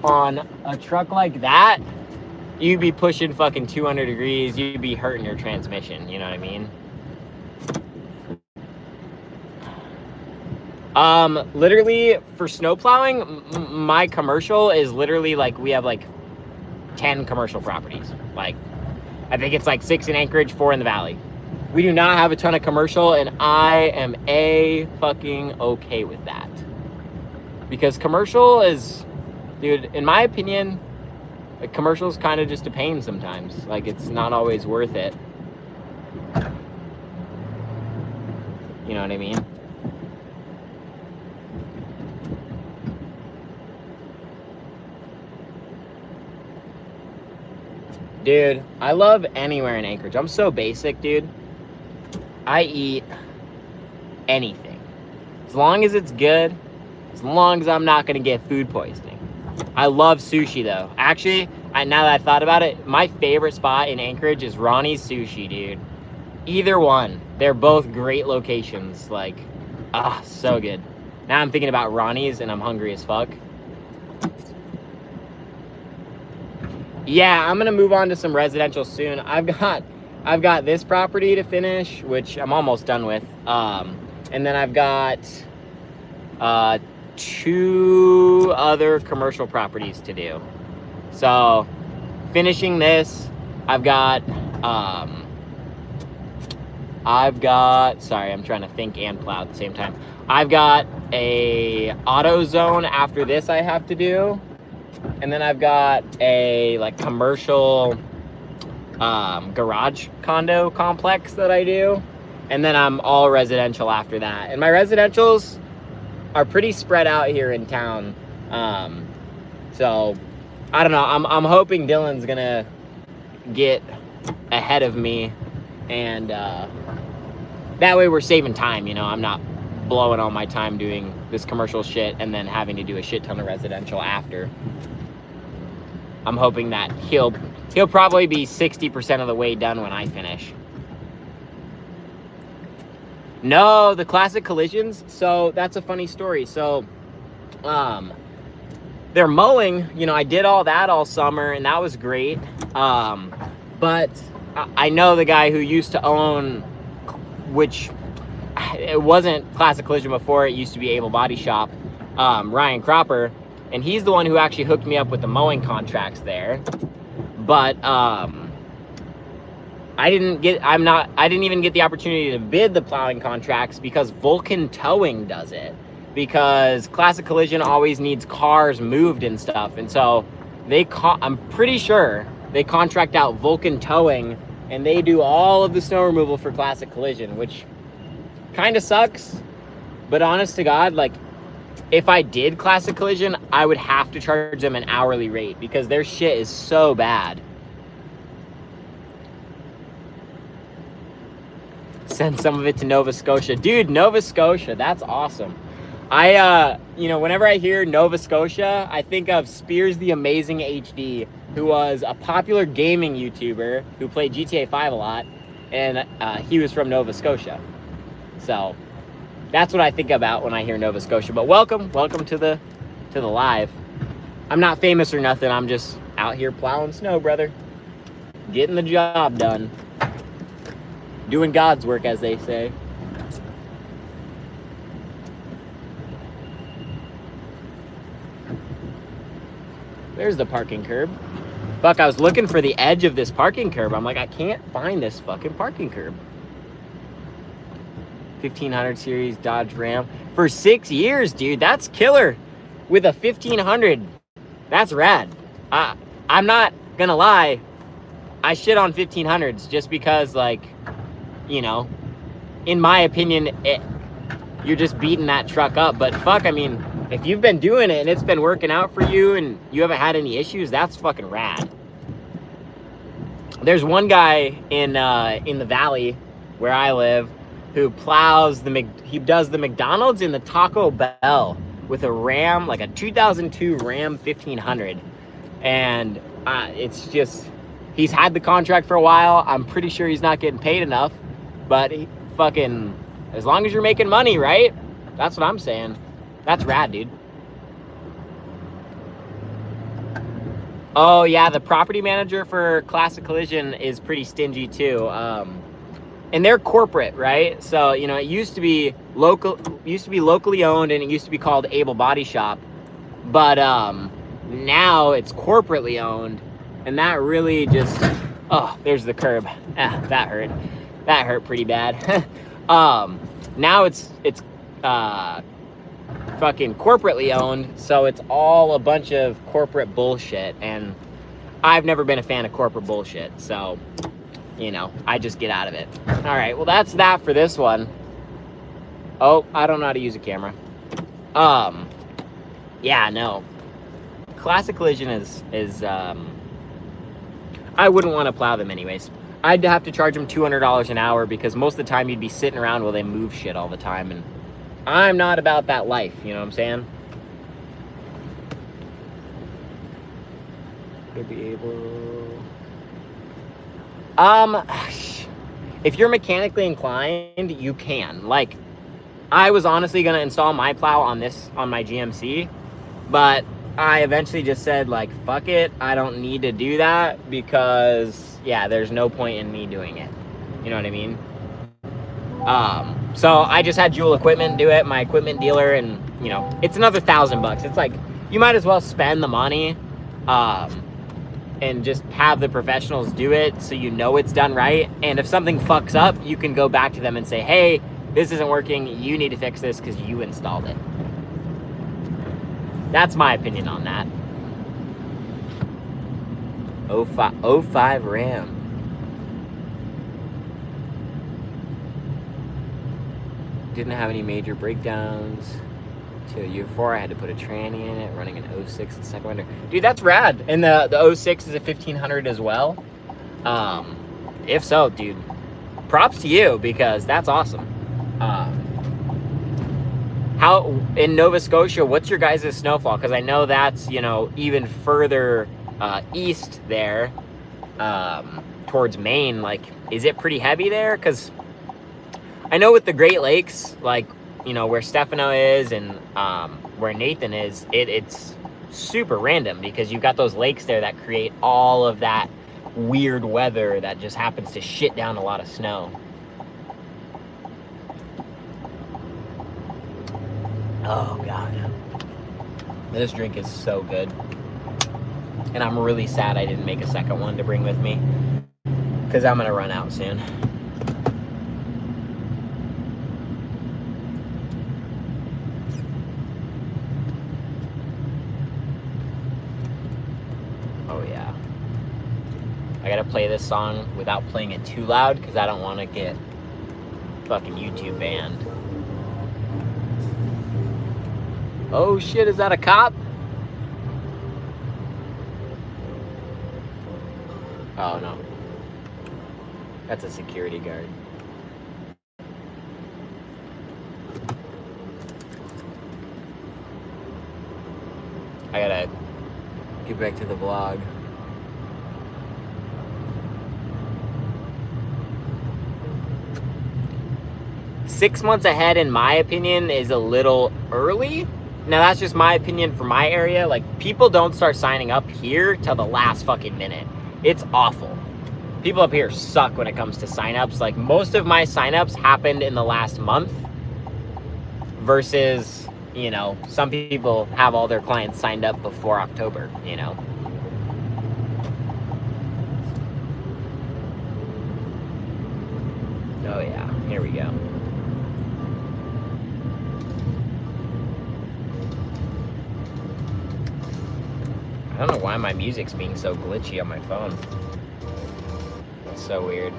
Speaker 1: On a truck like that, you'd be pushing fucking 200 degrees. You'd be hurting your transmission, you know what I mean? Literally for snow plowing, my commercial is literally like, we have like 10 commercial properties. Like, I think it's like 6 in Anchorage, 4 in the Valley. We do not have a ton of commercial, and I am fucking okay with that. Because commercial is, dude, in my opinion, like, commercial is kind of just a pain sometimes. Like, it's not always worth it. You know what I mean? Dude, I love anywhere in Anchorage. I'm so basic, dude. I eat anything. As long as it's good, as long as I'm not gonna get food poisoning. I love sushi though. Actually, now that I thought about it, my favorite spot in Anchorage is Ronnie's Sushi, dude. Either one. They're both great locations. Like, so good. Now I'm thinking about Ronnie's and I'm hungry as fuck. Yeah, I'm gonna move on to some residential soon. I've got this property to finish, which I'm almost done with. And then I've got 2 other commercial properties to do. So finishing this, I've got sorry, I'm trying to think and plow at the same time. I've got a auto zone after this I have to do. And then I've got a like commercial garage condo complex that I do. And then I'm all residential after that. And my residentials are pretty spread out here in town. So I don't know. I'm hoping Dylan's gonna get ahead of me, and that way we're saving time, you know. I'm not blowing all my time doing this commercial shit and then having to do a shit ton of residential after. I'm hoping that he'll probably be 60% of the way done when I finish. No, the classic collisions. So that's a funny story. So, they're mowing. You know, I did all that all summer, and that was great. But I know the guy who used to own, which it wasn't Classic Collision before. It used to be Able Body Shop, Ryan Cropper, and he's the one who actually hooked me up with the mowing contracts there. But I didn't even get the opportunity to bid the plowing contracts because Vulcan Towing does it. Because Classic Collision always needs cars moved and stuff. And so I'm pretty sure they contract out Vulcan Towing, and they do all of the snow removal for Classic Collision, which kind of sucks. But honest to God, like, if I did Classic Collision, I would have to charge them an hourly rate because their shit is so bad. Send some of it to Nova Scotia. Dude, Nova Scotia, that's awesome. You know, whenever I hear Nova Scotia, I think of Spears the Amazing HD, who was a popular gaming YouTuber who played GTA 5 a lot, and he was from Nova Scotia. So that's what I think about when I hear Nova Scotia. But welcome to the live. I'm not famous or nothing. I'm just out here plowing snow, brother. Getting the job done. Doing God's work, as they say. There's the parking curb. Fuck, I was looking for the edge of this parking curb. I'm like, I can't find this fucking parking curb. 1500 series Dodge Ram. For 6 years, dude. That's killer. With a 1500. That's rad. I'm not gonna lie. I shit on 1500s just because, like, you know, in my opinion, you're just beating that truck up. But fuck, I mean, if you've been doing it and it's been working out for you and you haven't had any issues, that's fucking rad. There's one guy in the valley where I live who plows he does the McDonald's and the Taco Bell with a Ram, like a 2002 Ram 1500. And it's just, he's had the contract for a while. I'm pretty sure he's not getting paid enough, but he fucking, as long as you're making money, right? That's what I'm saying. That's rad, dude. Oh yeah, the property manager for Classic Collision is pretty stingy too. And they're corporate, right? So, you know, it used to be locally owned, and it used to be called Able Body Shop. But now it's corporately owned, and that really just, oh, there's the curb. That hurt. That hurt pretty bad. Now it's fucking corporately owned, so it's all a bunch of corporate bullshit, and I've never been a fan of corporate bullshit, so, you know, I just get out of it. All right, well, that's that for this one. Oh, I don't know how to use a camera. Yeah, no. Classic Collision is I wouldn't want to plow them anyways. I'd have to charge them $200 an hour because most of the time you'd be sitting around while they move shit all the time, and I'm not about that life, you know what I'm saying? Could be able... if you're mechanically inclined, you can. Like, I was honestly gonna install my plow on my GMC, but I eventually just said, like, fuck it, I don't need to do that because, yeah, there's no point in me doing it. You know what I mean? So I just had Jewel Equipment do it, my equipment dealer, and, you know, it's another $1,000. It's like, you might as well spend the money, and just have the professionals do it so you know it's done right. And if something fucks up, you can go back to them and say, hey, this isn't working, you need to fix this because you installed it. That's my opinion on that. 05 Ram. Didn't have any major breakdowns till year 4. I had to put a tranny in it, running an 06 the second winter. Dude, that's rad. And the 06 is a 1500 as well. If so, dude, props to you because that's awesome. How in Nova Scotia, what's your guys' snowfall? Because I know that's, you know, even further east there, towards Maine. Like, is it pretty heavy there? Because I know with the Great Lakes, like, you know, where Stefano is and where Nathan is, it's super random because you've got those lakes there that create all of that weird weather that just happens to shit down a lot of snow. Oh God, this drink is so good, and I'm really sad I didn't make a second one to bring with me because I'm gonna run out soon. Oh yeah, I gotta play this song without playing it too loud because I don't want to get fucking YouTube banned. Oh shit, is that a cop? Oh no. That's a security guard. I gotta get back to the vlog. Six months ahead, in my opinion, is a little early. Now, that's just my opinion for my area. Like, people don't start signing up here till the last fucking minute. It's awful. People up here suck when it comes to signups. Like, most of my signups happened in the last month versus, you know, some people have all their clients signed up before October, you know. Oh, yeah. Here we go. I don't know why my music's being so glitchy on my phone. That's so weird.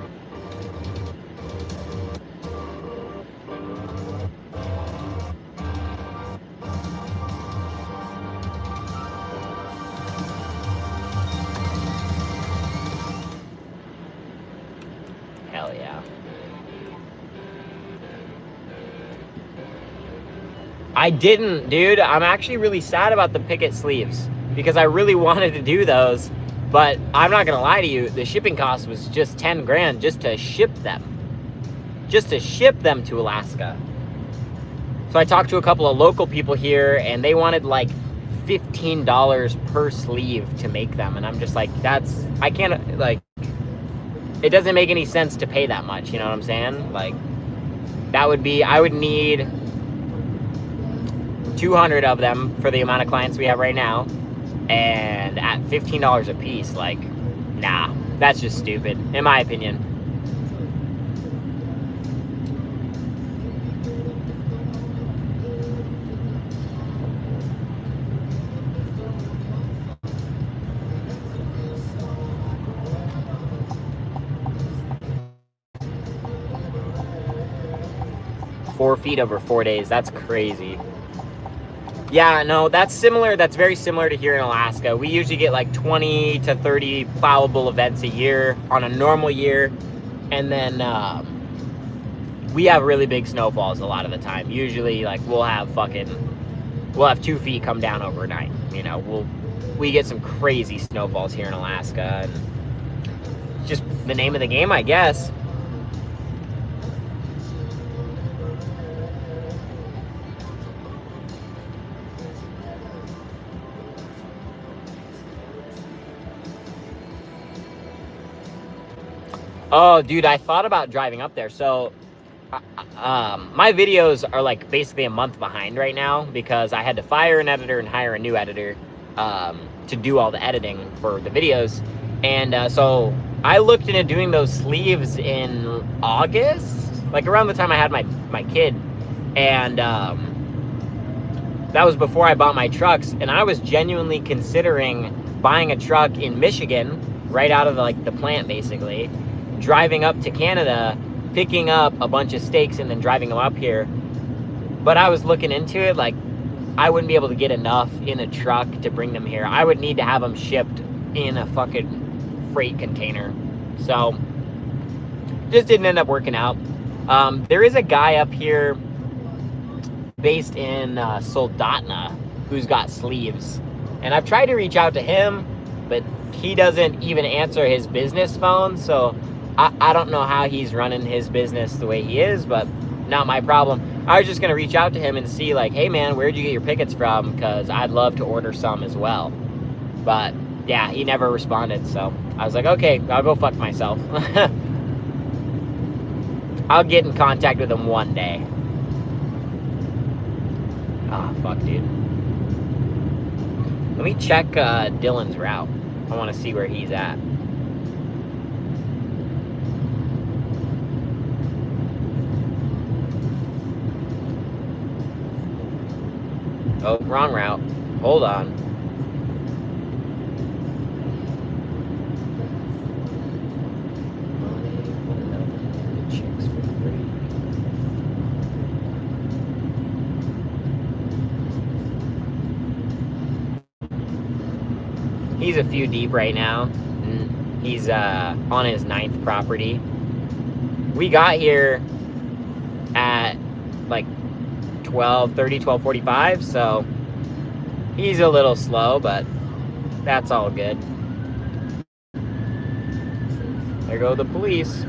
Speaker 1: Hell yeah. I didn't, dude. I'm actually really sad about the picket sleeves because I really wanted to do those, but I'm not gonna lie to you, the shipping cost was just 10 grand just to ship them. Just to ship them to Alaska. So I talked to a couple of local people here and they wanted like $15 per sleeve to make them. And I'm just like, I can't, like, it doesn't make any sense to pay that much, you know what I'm saying? Like, that would be, I would need 200 of them for the amount of clients we have right now. And at $15 a piece, like, nah, that's just stupid, in my opinion. $4 feet over 4 days, that's crazy. Yeah, no, that's similar. That's very similar to here in Alaska. We usually get like 20 to 30 plowable events a year on a normal year. And then we have really big snowfalls a lot of the time. Usually, like, we'll have 2 feet come down overnight. You know, we get some crazy snowfalls here in Alaska. And just the name of the game, I guess. Oh, dude, I thought about driving up there. So, my videos are like basically a month behind right now because I had to fire an editor and hire a new editor to do all the editing for the videos. And so I looked into doing those sleeves in August, like around the time I had my kid. And that was before I bought my trucks. And I was genuinely considering buying a truck in Michigan, right out of the plant basically, driving up to Canada, picking up a bunch of steaks and then driving them up here. But I was looking into it, like, I wouldn't be able to get enough in a truck to bring them here. I would need to have them shipped in a fucking freight container. So, just didn't end up working out. There is a guy up here based in Soldotna who's got sleeves. And I've tried to reach out to him, but he doesn't even answer his business phone, so I don't know how he's running his business the way he is, but not my problem. I was just going to reach out to him and see like, hey man, where'd you get your pickets from? Because I'd love to order some as well. But yeah, he never responded. So I was like, okay, I'll go fuck myself. I'll get in contact with him one day. Oh, fuck, dude. Let me check Dylan's route. I want to see where he's at. Oh, wrong route. Hold on. He's a few deep right now. He's on his 9th property. We got here at like 12:45, so he's a little slow, but that's all good. There go the police.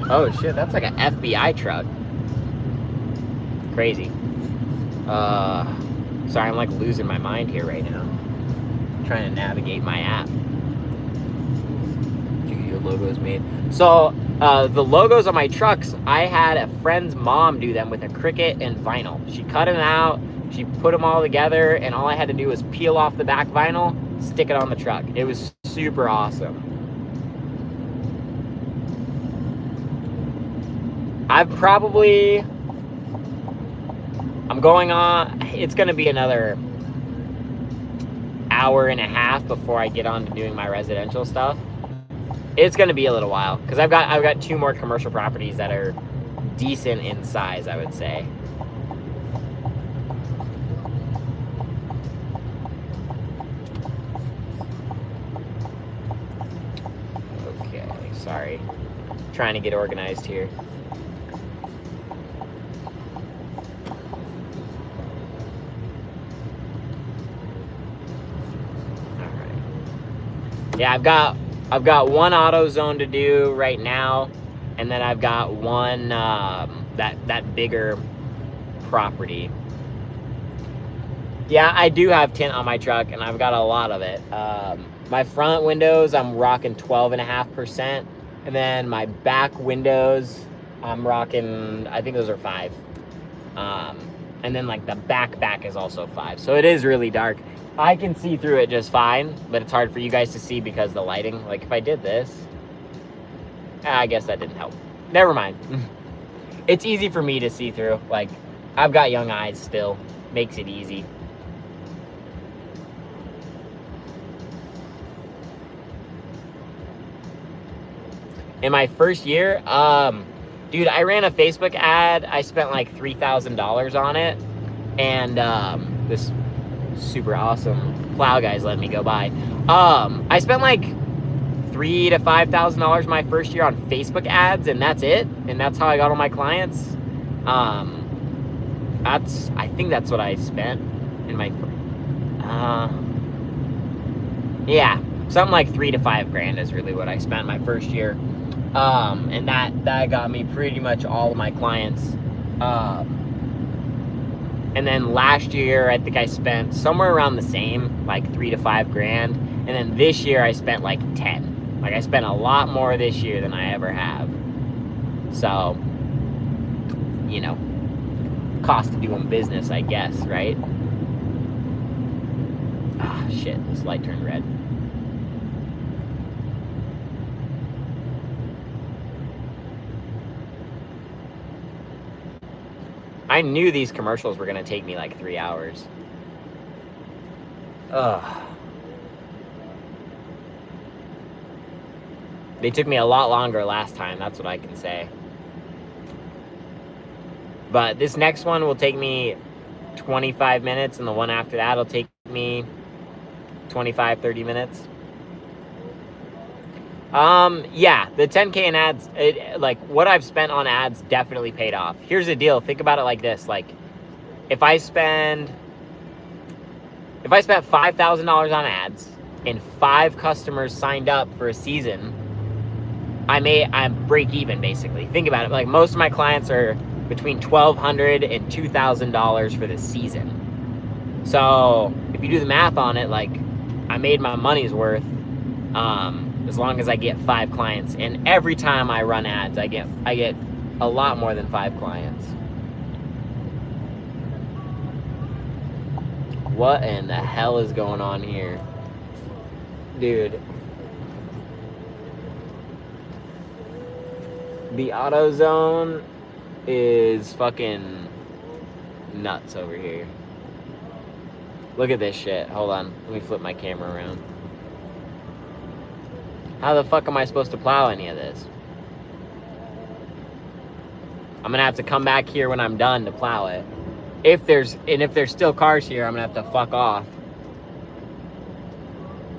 Speaker 1: Oh shit, that's like an FBI truck. Crazy. Sorry, I'm like losing my mind here right now. Trying to navigate my app. Your logos made. So the logos on my trucks, I had a friend's mom do them with a Cricut and vinyl. She cut them out, she put them all together, and all I had to do was peel off the back vinyl, stick it on the truck. It was super awesome. I'm going on, it's gonna be another hour and a half before I get on to doing my residential stuff. It's going to be a little while because I've got 2 more commercial properties that are decent in size, I would say. Okay, sorry. Trying to get organized here. Yeah, I've got one auto zone to do right now, and then I've got one that bigger property. Yeah, I do have tint on my truck, and I've got a lot of it. My front windows, I'm rocking 12.5%, and then my back windows, I'm rocking, I think those are 5. And then like the back is also 5. So it is really dark. I can see through it just fine, but it's hard for you guys to see because of the lighting. Like if I did this, I guess that didn't help. Never mind. It's easy for me to see through. Like I've got young eyes still. Makes it easy. In my first year, dude, I ran a Facebook ad. I spent like $3,000 on it. And this super awesome plow guys let me go by. I spent like $3,000 to $5,000 my first year on Facebook ads, and that's it. And that's how I got all my clients. I think that's what I spent in my, yeah, something like $3,000 to $5,000 is really what I spent my first year. And that got me pretty much all of my clients. And then last year, I think I spent somewhere around the same, like $3,000 to $5,000. And then this year, I spent like 10. Like I spent a lot more this year than I ever have. So, you know, cost of doing business, I guess, right? Ah, shit, this light turned red. I knew these commercials were gonna take me like 3 hours. Ugh. They took me a lot longer last time, that's what I can say. But this next one will take me 25 minutes, and the one after that will take me 25, 30 minutes. Yeah, the 10K in ads, like what I've spent on ads definitely paid off. Here's the deal. Think about it like this. Like if I spent $5,000 on ads and 5 customers signed up for a season, I'm break even basically. Think about it. Like most of my clients are between $1,200 and $2,000 for the season. So if you do the math on it, like I made my money's worth as long as I get 5 clients. And every time I run ads, I get a lot more than 5 clients. What in the hell is going on here? Dude. The AutoZone is fucking nuts over here. Look at this shit. Hold on. Let me flip my camera around. How the fuck am I supposed to plow any of this? I'm gonna have to come back here when I'm done to plow it. If there's still cars here, I'm gonna have to fuck off.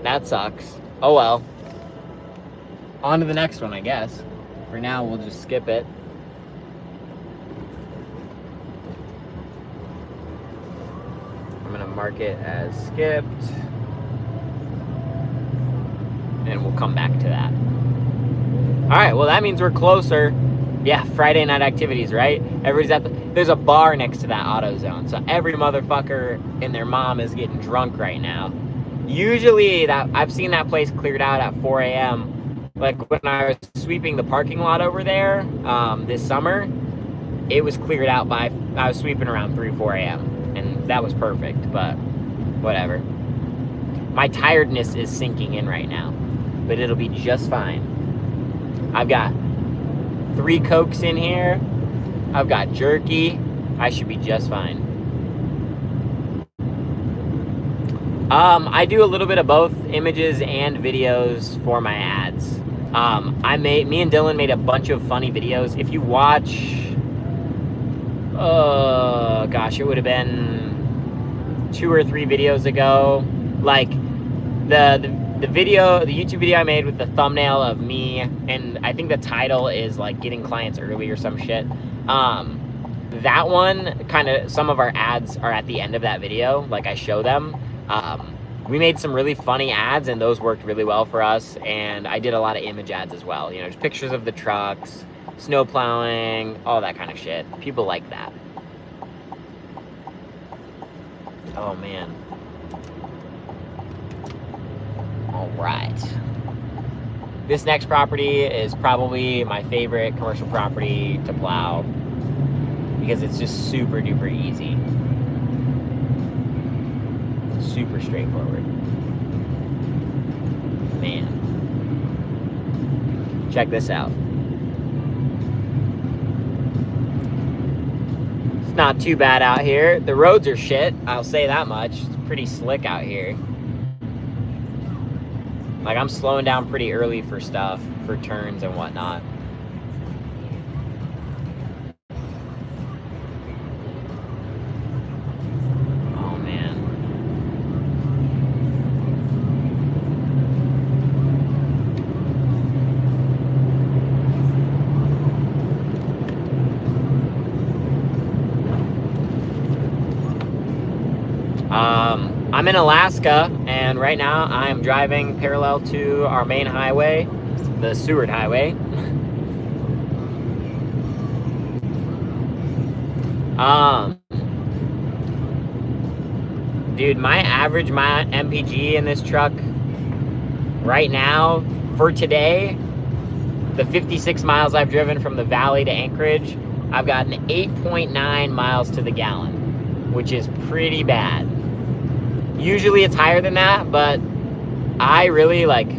Speaker 1: That sucks. Oh well. On to the next one, I guess. For now, we'll just skip it. I'm gonna mark it as skipped. And we'll come back to that. All right, well that means we're closer. Yeah, Friday night activities, right? Everybody's there's a bar next to that AutoZone. So every motherfucker and their mom is getting drunk right now. Usually I've seen that place cleared out at 4 a.m. Like when I was sweeping the parking lot over there this summer, it was cleared out I was sweeping around 3, 4 a.m. And that was perfect, but whatever. My tiredness is sinking in right now, but it'll be just fine. I've got 3 Cokes in here. I've got jerky. I should be just fine. I do a little bit of both images and videos for my ads. Me and Dylan made a bunch of funny videos. If you watch, gosh, it would have been 2 or 3 videos ago. Like the YouTube video I made with the thumbnail of me, and I think the title is like getting clients early or some shit. That one, kind of, some of our ads are at the end of that video. Like I show them. We made some really funny ads, and those worked really well for us. And I did a lot of image ads as well. You know, just pictures of the trucks, snow plowing, all that kind of shit. People like that. Oh man. All right. This next property is probably my favorite commercial property to plow because it's just super duper easy. Super straightforward. Man. Check this out. It's not too bad out here. The roads are shit, I'll say that much. It's pretty slick out here. Like I'm slowing down pretty early for stuff, for turns and whatnot. Oh man. I'm in Alaska, and right now I am driving parallel to our main highway, the Seward Highway. Dude, my average MPG in this truck right now, for today, the 56 miles I've driven from the valley to Anchorage, I've gotten 8.9 miles to the gallon, which is pretty bad. Usually it's higher than that, but I really like,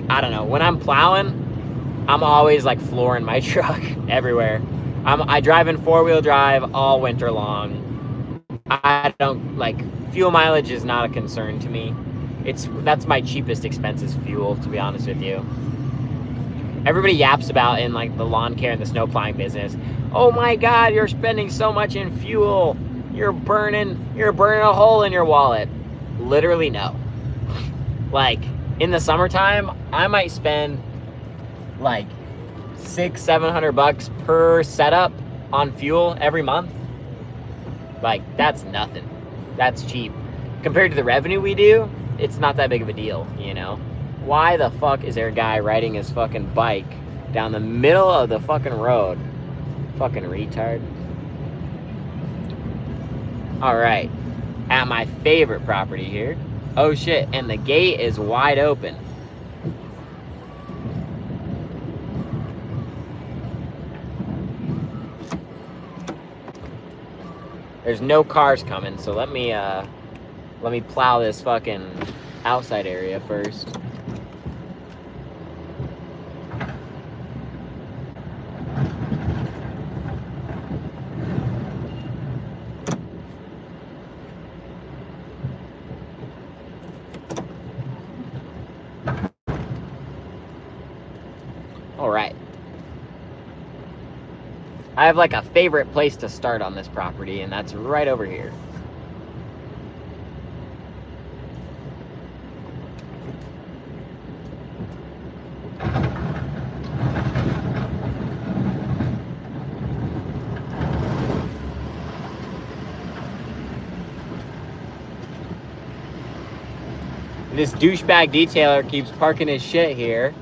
Speaker 1: I don't know, when I'm plowing, I'm always like flooring my truck everywhere. I drive in 4-wheel drive all winter long. I don't, like, fuel mileage is not a concern to me. That's my cheapest expense is fuel, to be honest with you. Everybody yaps about in like the lawn care and the snow plowing business. Oh my God, you're spending so much in fuel. You're burning a hole in your wallet. Literally no. Like in the summertime, I might spend like $600-700 per setup on fuel every month. Like that's nothing. That's cheap. Compared to the revenue we do, it's not that big of a deal, you know? Why the fuck is there a guy riding his fucking bike down the middle of the fucking road? Fucking retard. Alright. At my favorite property here. Oh shit, and the gate is wide open. There's no cars coming, so let me plow this fucking outside area first. All right. I have like a favorite place to start on this property, and that's right over here. This douchebag detailer keeps parking his shit here.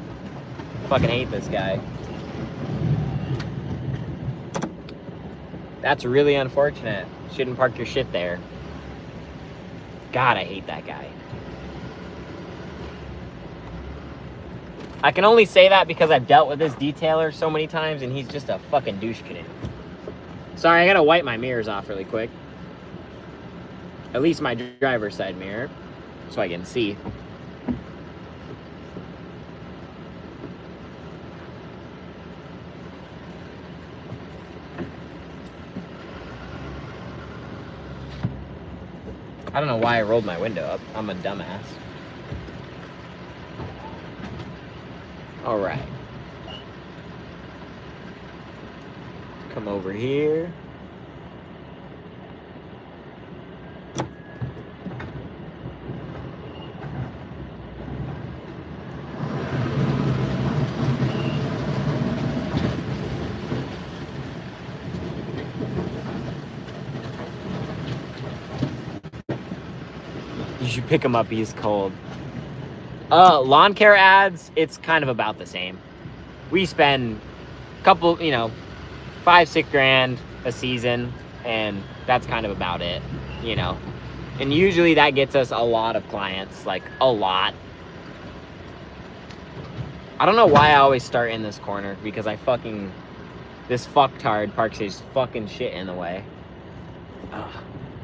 Speaker 1: Fucking hate this guy. That's really unfortunate. Shouldn't park your shit there. God, I hate that guy. I can only say that because I've dealt with this detailer so many times, and he's just a fucking douche canoe. Sorry, I gotta wipe my mirrors off really quick. At least my driver's side mirror, so I can see. I don't know why I rolled my window up. I'm a dumbass. All right. Come over here. You should pick him up, he's cold. Lawn care ads, it's kind of about the same. We spend a couple, $5, $6 grand a season, and that's kind of about it, And usually that gets us a lot of clients, like a lot. I don't know why I always start in this corner, because this fucktard parks his fucking shit in the way. Ugh.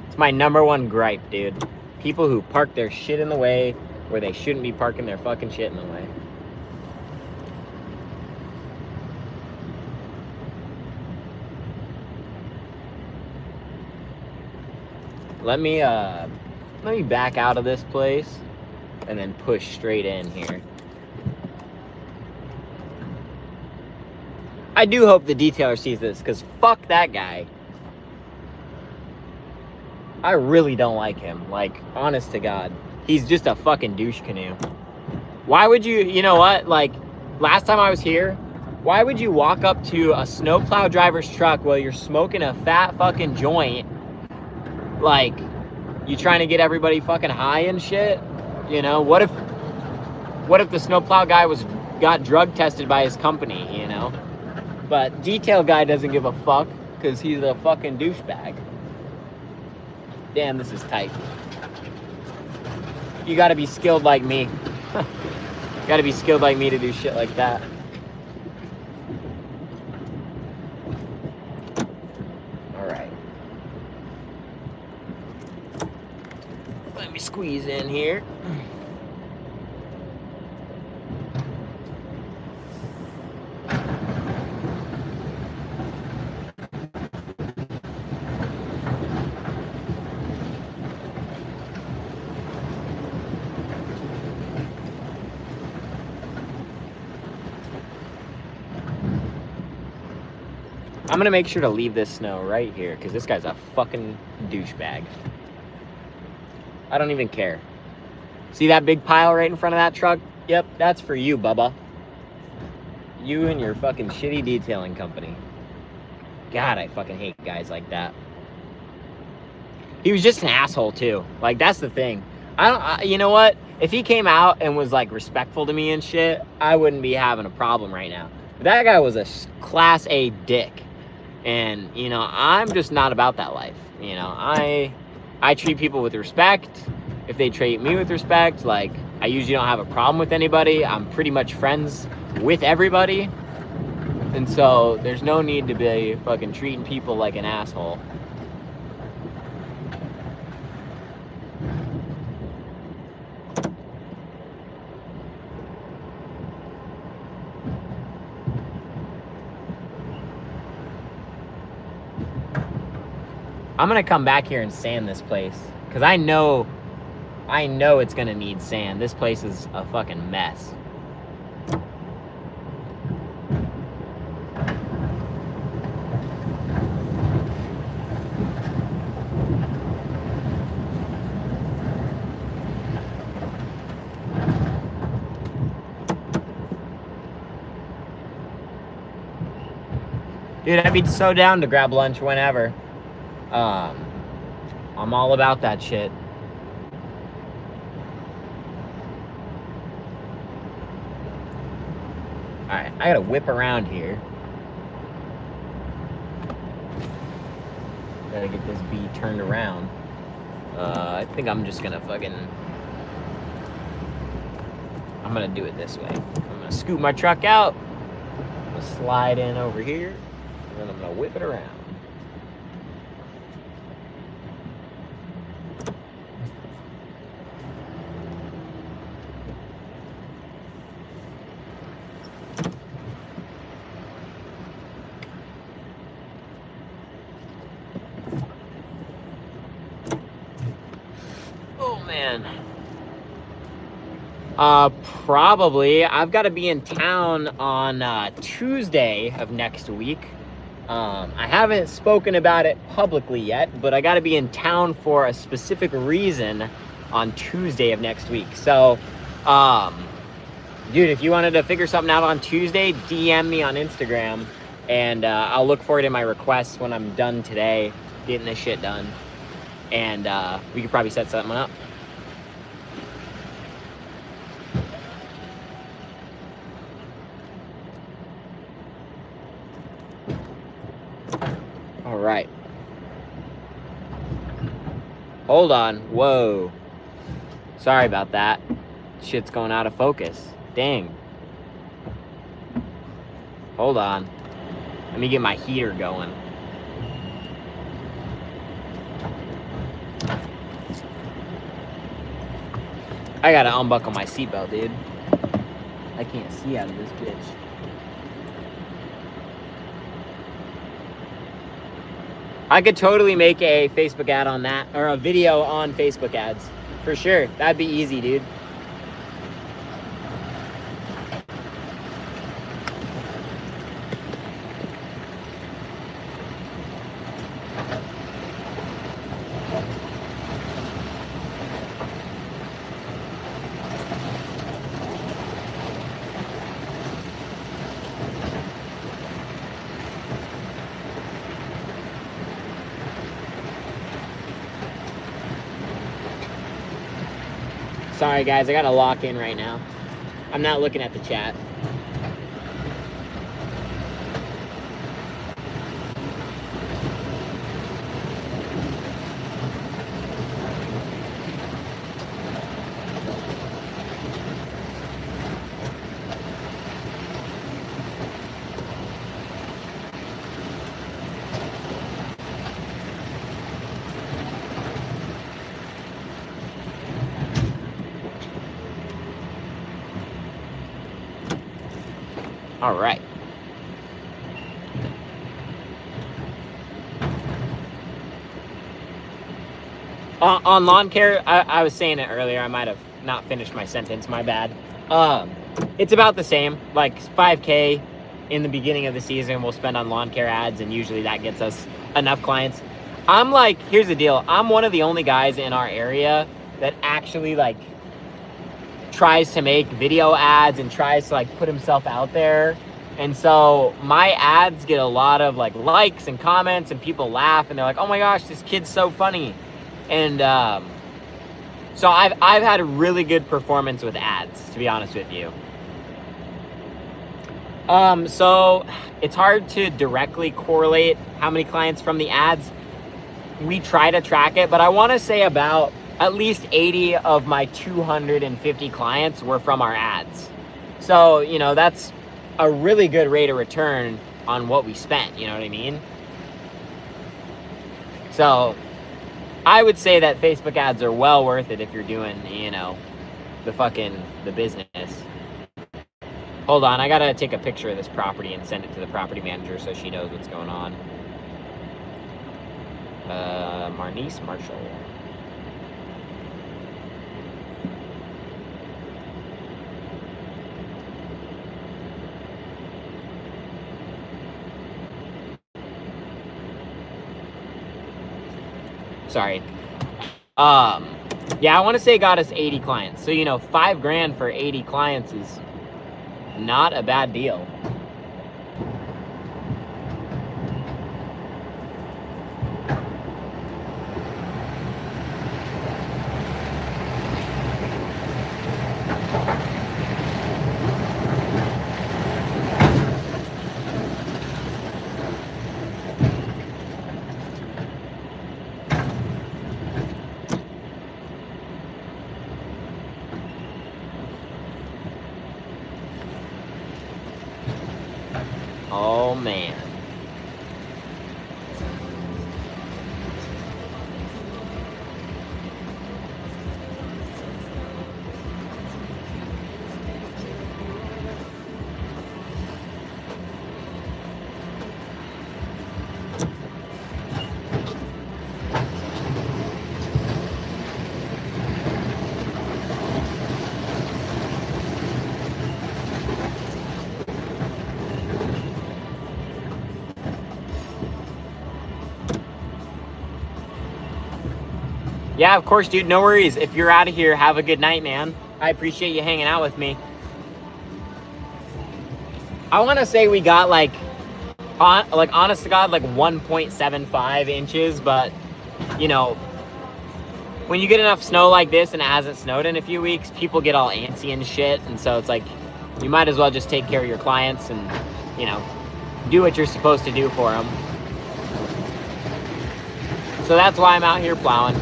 Speaker 1: It's my #1 gripe, dude. People who park their shit in the way where they shouldn't be parking their fucking shit in the way. Let me back out of this place and then push straight in here. I do hope the detailer sees this, because fuck that guy. I really don't like him. Like, honest to God. He's just a fucking douche canoe. Why would you know what? Like, last time I was here, why would you walk up to a snowplow driver's truck while you're smoking a fat fucking joint? Like, you trying to get everybody fucking high and shit? What if the snowplow guy got drug tested by his company, But detail guy doesn't give a fuck, because he's a fucking douchebag. Damn, this is tight. You gotta be skilled like me. Gotta be skilled like me to do shit like that. Alright. Let me squeeze in here. I'm gonna make sure to leave this snow right here, because this guy's a fucking douchebag. I don't even care. See that big pile right in front of that truck? Yep, that's for you, Bubba. You and your fucking shitty detailing company. God, I fucking hate guys like that. He was just an asshole, too. Like, that's the thing. You know what? If he came out and was like respectful to me and shit, I wouldn't be having a problem right now. But that guy was a class A dick. And, you know, I'm just not about that life. You know, I treat people with respect. If they treat me with respect, like, I usually don't have a problem with anybody. I'm pretty much friends with everybody. And so there's no need to be fucking treating people like an asshole. I'm gonna come back here and sand this place, because I know it's gonna need sand. This place is a fucking mess. Dude, I'd be so down to grab lunch whenever. I'm all about that shit. Alright, I gotta whip around here. Gotta get this bee turned around. I think I'm just gonna I'm gonna do it this way. I'm gonna scoot my truck out. I'm gonna slide in over here. And then I'm gonna whip it around. Probably. I've got to be in town on Tuesday of next week. I haven't spoken about it publicly yet, but I got to be in town for a specific reason on Tuesday of next week. So, dude, if you wanted to figure something out on Tuesday, DM me on Instagram, and I'll look for it in my requests when I'm done today, getting this shit done. And we could probably set something up. All right. Hold on. Whoa. Sorry about that. Shit's going out of focus. Dang. Hold on. Let me get my heater going. I gotta unbuckle my seatbelt, dude. I can't see out of this bitch. I could totally make a Facebook ad on that, or a video on Facebook ads. For sure. That'd be easy, dude. Sorry, guys, I gotta lock in right now. I'm not looking at the chat. All right. On lawn care, I was saying it earlier. I might have not finished my sentence. My bad. It's about the same. Like $5K in the beginning of the season we'll spend on lawn care ads, and usually that gets us enough clients. I'm like, here's the deal. I'm one of the only guys in our area that actually like tries to make video ads and tries to like put himself out there. And so my ads get a lot of like likes and comments, and people laugh and they're like, oh my gosh, this kid's so funny. And So I've had a really good performance with ads, to be honest with you. So it's hard to directly correlate how many clients from the ads. We try to track it, but I want to say about at least 80 of my 250 clients were from our ads. So, you know, that's a really good rate of return on what we spent, you know what I mean? So I would say that Facebook ads are well worth it if you're doing, you know, the business. Hold on, I gotta take a picture of this property and send it to the property manager so she knows what's going on. Marnice Marshall. Sorry. Yeah, I want to say it got us 80 clients. So, you know, $5,000 for 80 clients is not a bad deal. Oh, man. Yeah, of course, dude. No worries. If you're out of here, have a good night, man. I appreciate you hanging out with me. I want to say we got like honest to God, like 1.75 inches, but you know, when you get enough snow like this and it hasn't snowed in a few weeks, people get all antsy and shit. And so it's like, you might as well just take care of your clients and, you know, do what you're supposed to do for them. So that's why I'm out here plowing.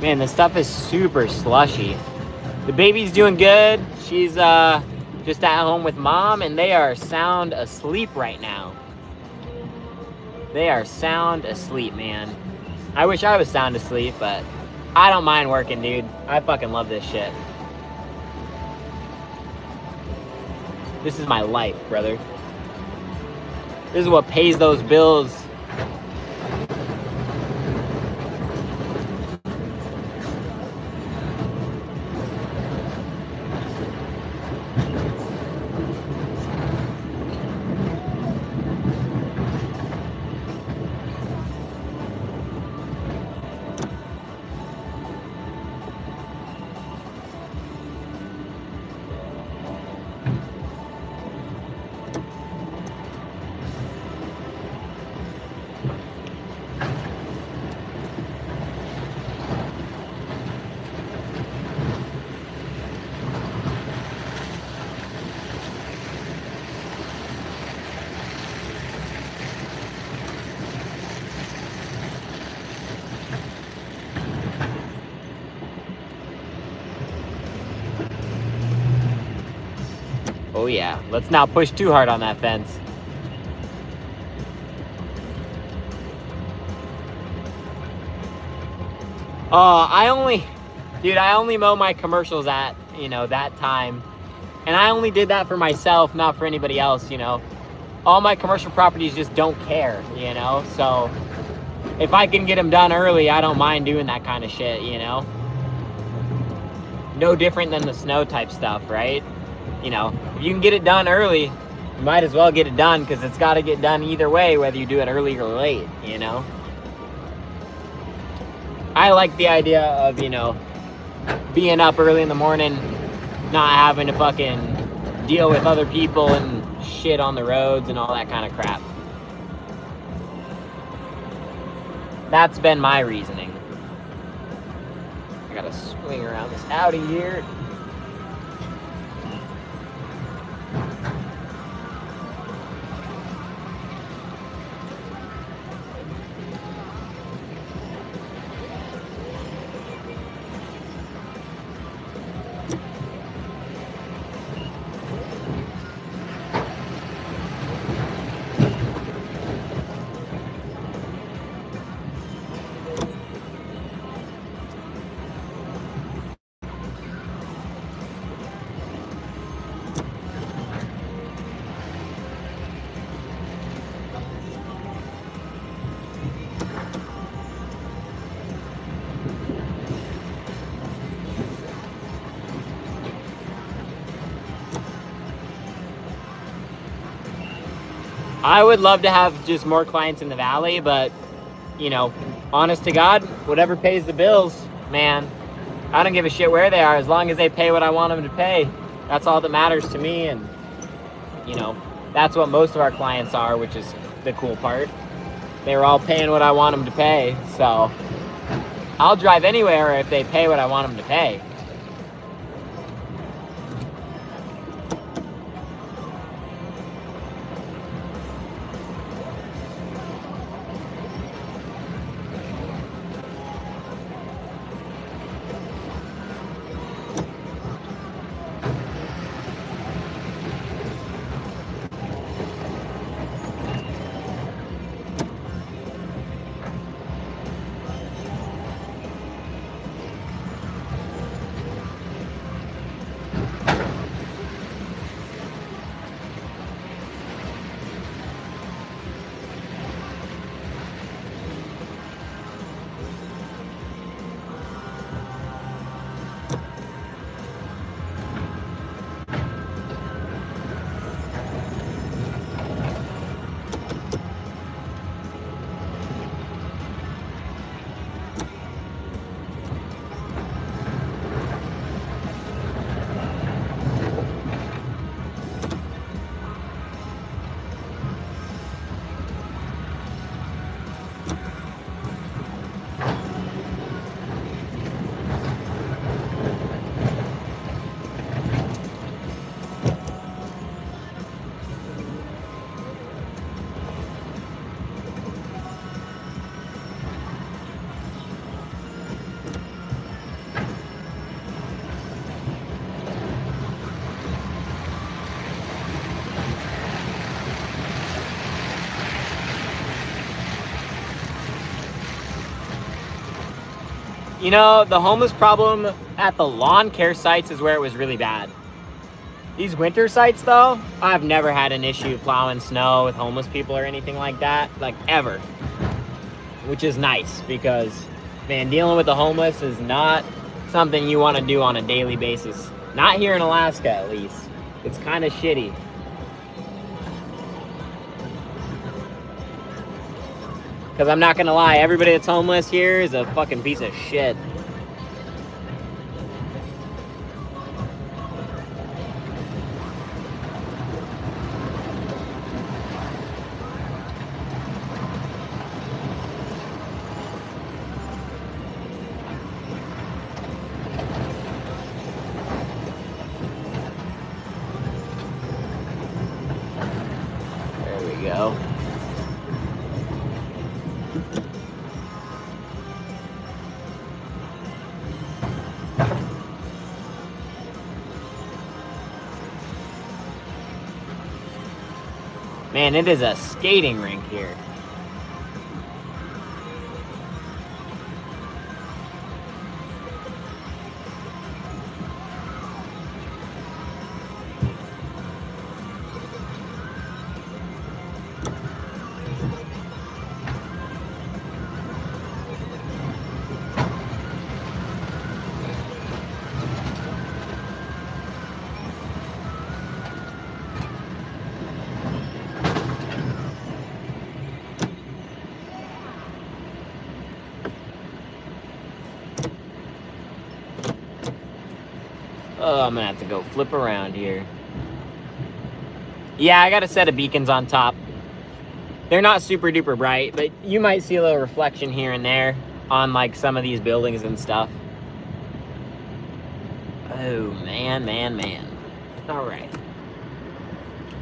Speaker 1: Man, this stuff is super slushy. The baby's doing good. She's just at home with mom, and they are sound asleep right now. They are sound asleep, man. I wish I was sound asleep, but I don't mind working, dude. I fucking love this shit. This is my life, brother. This is what pays those bills. Oh yeah, let's not push too hard on that fence. I only mow my commercials at, that time. And I only did that for myself, not for anybody else, All my commercial properties just don't care, So if I can get them done early, I don't mind doing that kind of shit, No different than the snow type stuff, right? If you can get it done early, you might as well get it done, because it's got to get done either way, whether you do it early or late, I like the idea of, being up early in the morning, not having to fucking deal with other people and shit on the roads and all that kind of crap. That's been my reasoning. I gotta swing around this Audi here. I would love to have just more clients in the valley, but, honest to God, whatever pays the bills, man, I don't give a shit where they are, as long as they pay what I want them to pay. That's all that matters to me, and, that's what most of our clients are, which is the cool part. They were all paying what I want them to pay, so I'll drive anywhere if they pay what I want them to pay. The homeless problem at the lawn care sites is where it was really bad. These winter sites, though, I've never had an issue plowing snow with homeless people or anything like that, like ever. Which is nice, because, man, dealing with the homeless is not something you want to do on a daily basis. Not here in Alaska, at least. It's kind of shitty. Because I'm not going to lie, everybody that's homeless here is a fucking piece of shit. There we go. Man, it is a skating rink here. I'm gonna have to go flip around here. Yeah, I got a set of beacons on top. They're not super duper bright, but you might see a little reflection here and there on like some of these buildings and stuff. Oh, man. All right.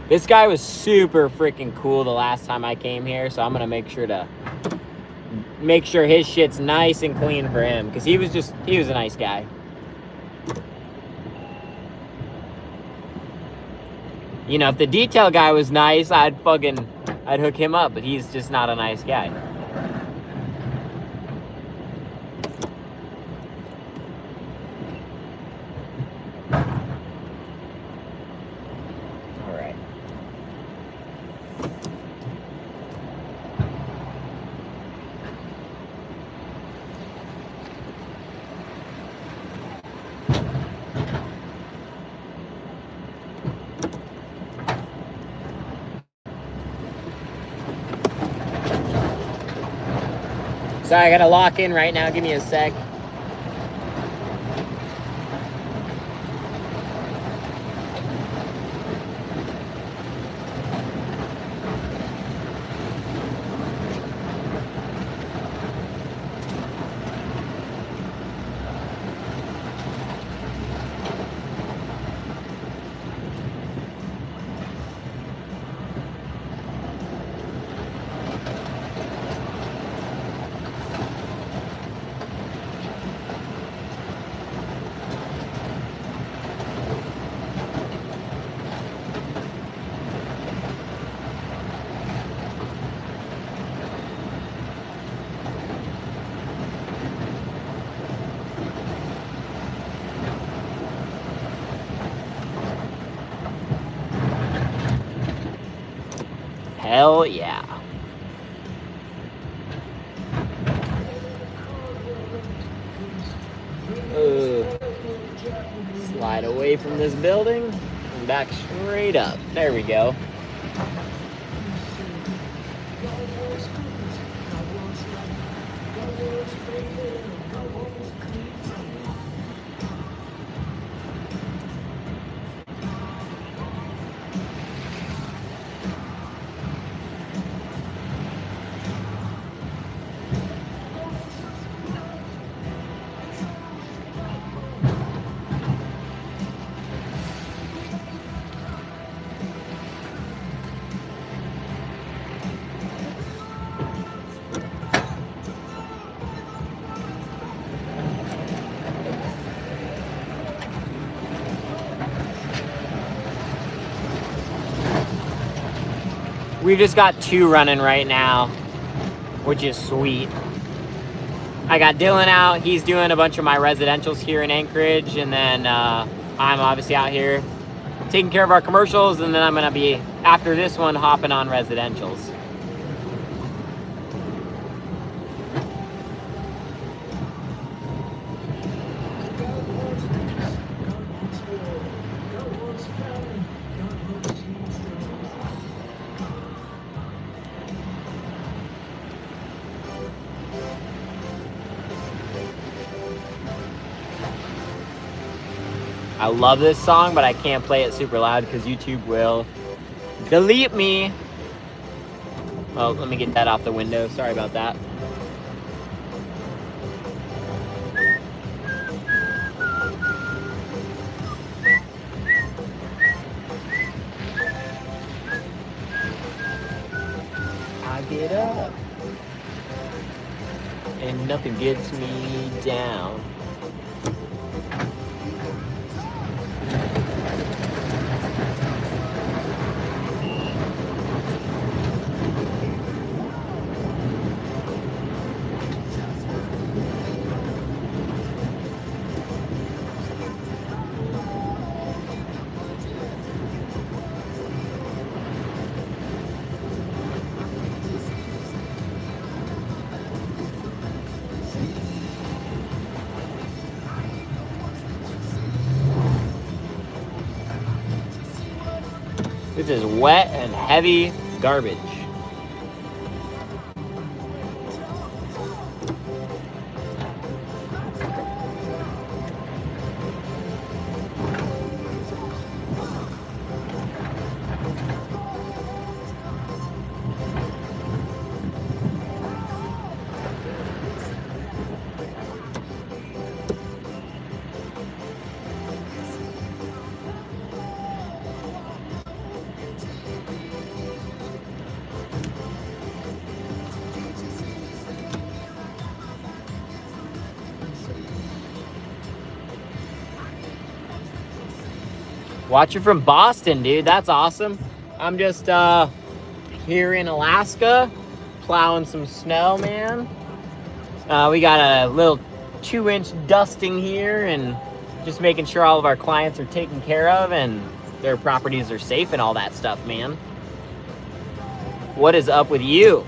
Speaker 1: This guy was super freaking cool the last time I came here, so I'm gonna make sure his shit's nice and clean for him, because he was a nice guy. You know, if the detail guy was nice, I'd hook him up, but he's just not a nice guy. All right. Sorry, I gotta lock in right now. Give me a sec. Hell yeah. Slide away from this building and back straight up. There we go. We've just got 2 running right now, which is sweet. I got Dylan out. He's doing a bunch of my residentials here in Anchorage, and then I'm obviously out here taking care of our commercials, and then I'm gonna be, after this one, hopping on residentials. I love this song, but I can't play it super loud because YouTube will delete me. Oh, let me get that off the window. Sorry about that. I get up and nothing gets me down. This is wet and heavy garbage. Watching from Boston, dude. That's awesome. I'm just here in Alaska, plowing some snow, man. We got a little 2-inch dusting here and just making sure all of our clients are taken care of and their properties are safe and all that stuff, man. What is up with you?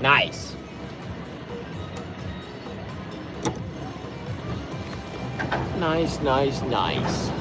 Speaker 1: Nice. Nice, nice, nice.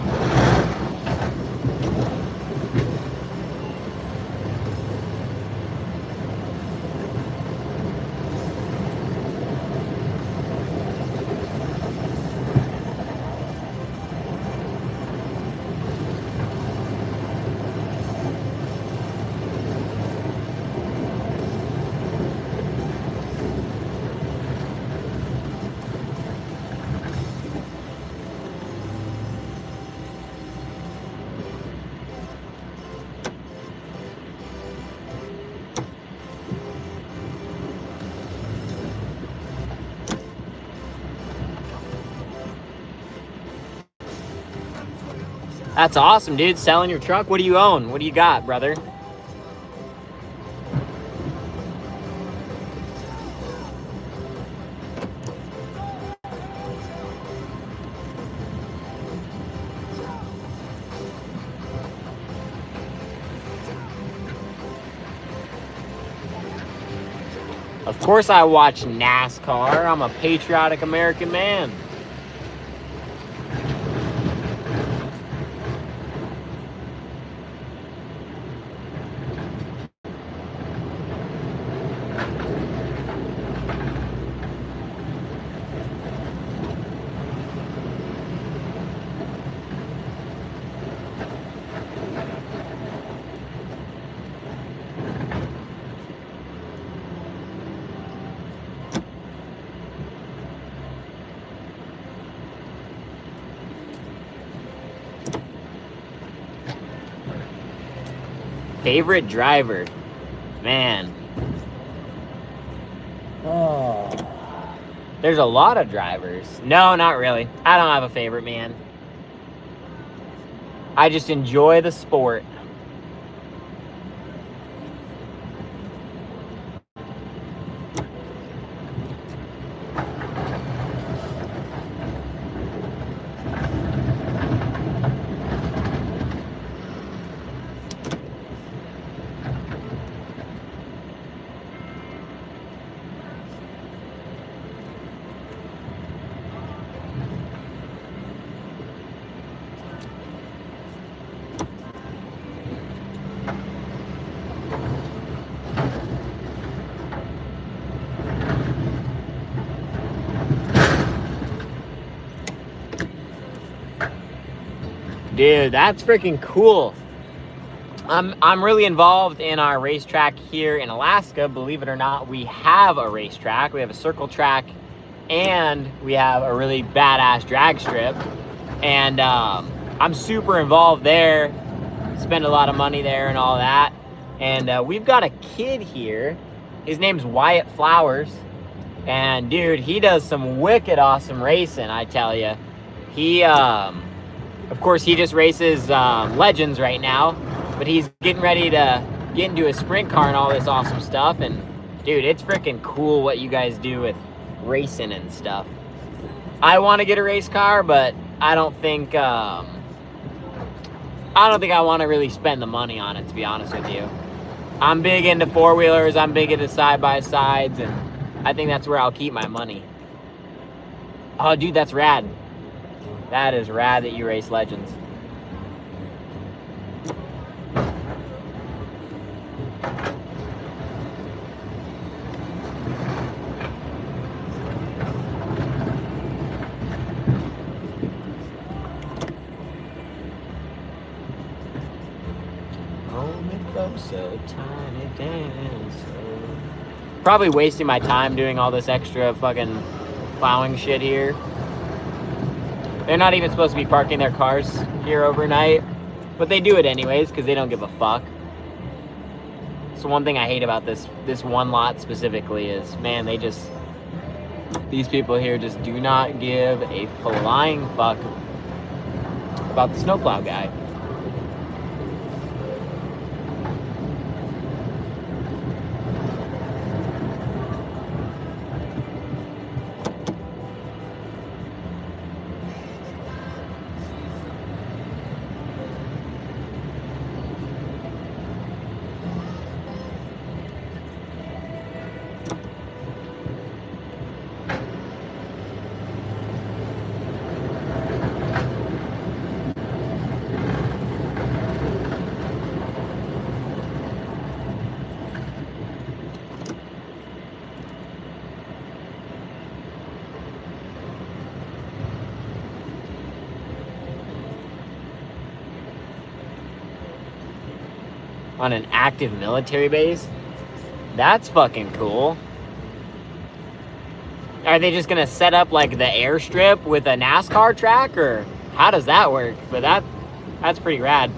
Speaker 1: That's awesome, dude. Selling your truck? What do you own? What do you got, brother? Of course I watch NASCAR. I'm a patriotic American man. Favorite driver? Man. Oh. There's a lot of drivers. No, not really. I don't have a favorite, man. I just enjoy the sport. Dude, that's freaking cool. I'm really involved in our racetrack here in Alaska. Believe it or not, we have a racetrack. We have a circle track and we have a really badass drag strip. And I'm super involved there. Spend a lot of money there and all that. And we've got a kid here. His name's Wyatt Flowers. And dude, he does some wicked awesome racing, I tell you. He, of course, he just races Legends right now, but he's getting ready to get into a sprint car and all this awesome stuff. And dude, it's freaking cool what you guys do with racing and stuff. I want to get a race car, but I don't think I want to really spend the money on it, to be honest with you. I'm big into four-wheelers. I'm big into side-by-sides, and I think that's where I'll keep my money. Oh, dude, that's rad. That is rad that you race Legends. Hold me closer, tiny dancer. Probably wasting my time doing all this extra fucking plowing shit here. They're not even supposed to be parking their cars here overnight, but they do it anyways because they don't give a fuck. That's the one thing I hate about this one lot specifically is, man, these people here just do not give a flying fuck about the snowplow guy. On an active military base? That's fucking cool. Are they just gonna set up like the airstrip with a NASCAR track, or how does that work? But that's pretty rad.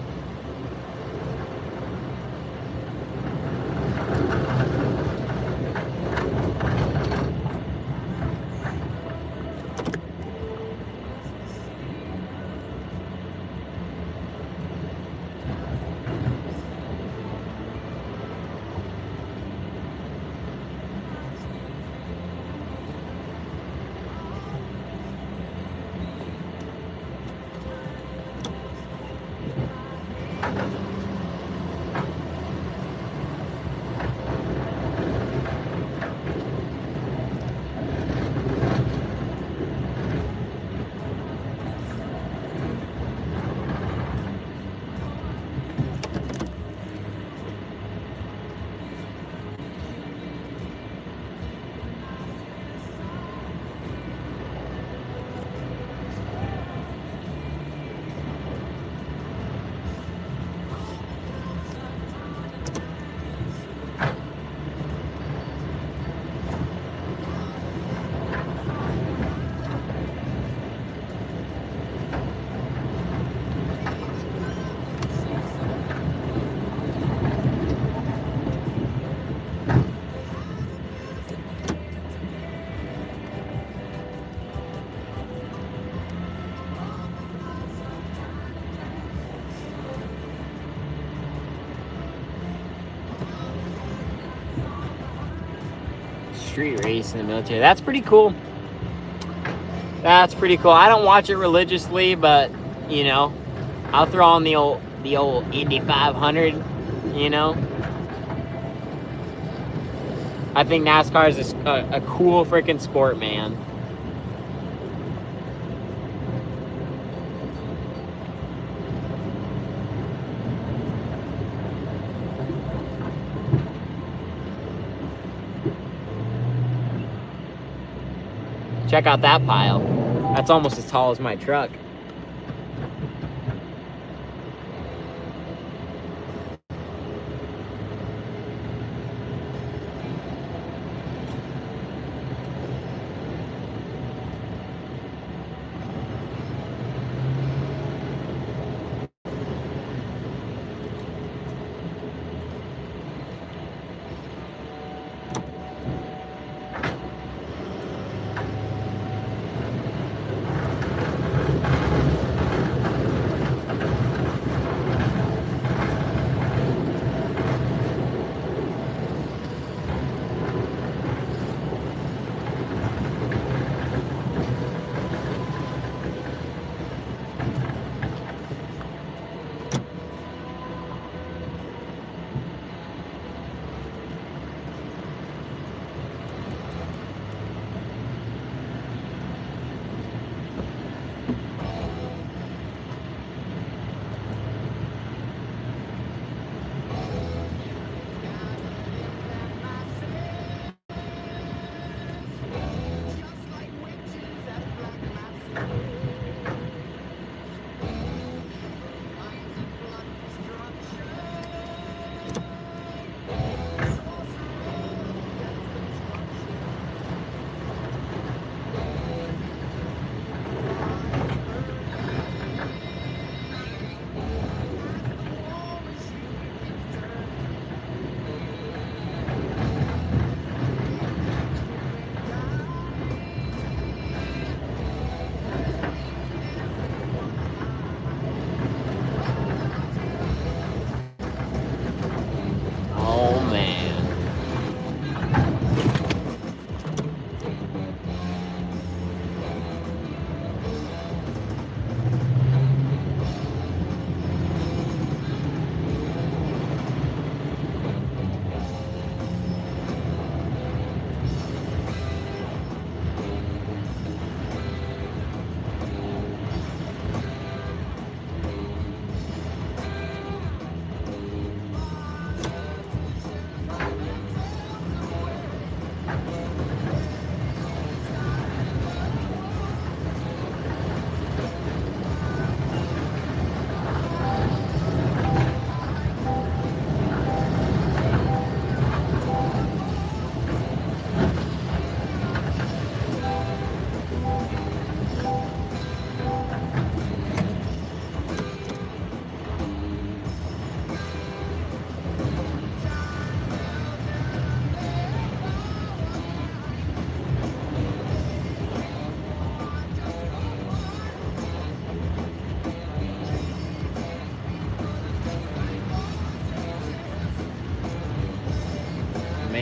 Speaker 1: Street race in the military. That's pretty cool. That's pretty cool. I don't watch it religiously, but you know, I'll throw on the old Indy 500. You know, I think NASCAR is a cool freaking sport, man. Check out that pile. That's almost as tall as my truck.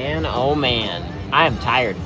Speaker 1: Man, oh man. I am tired.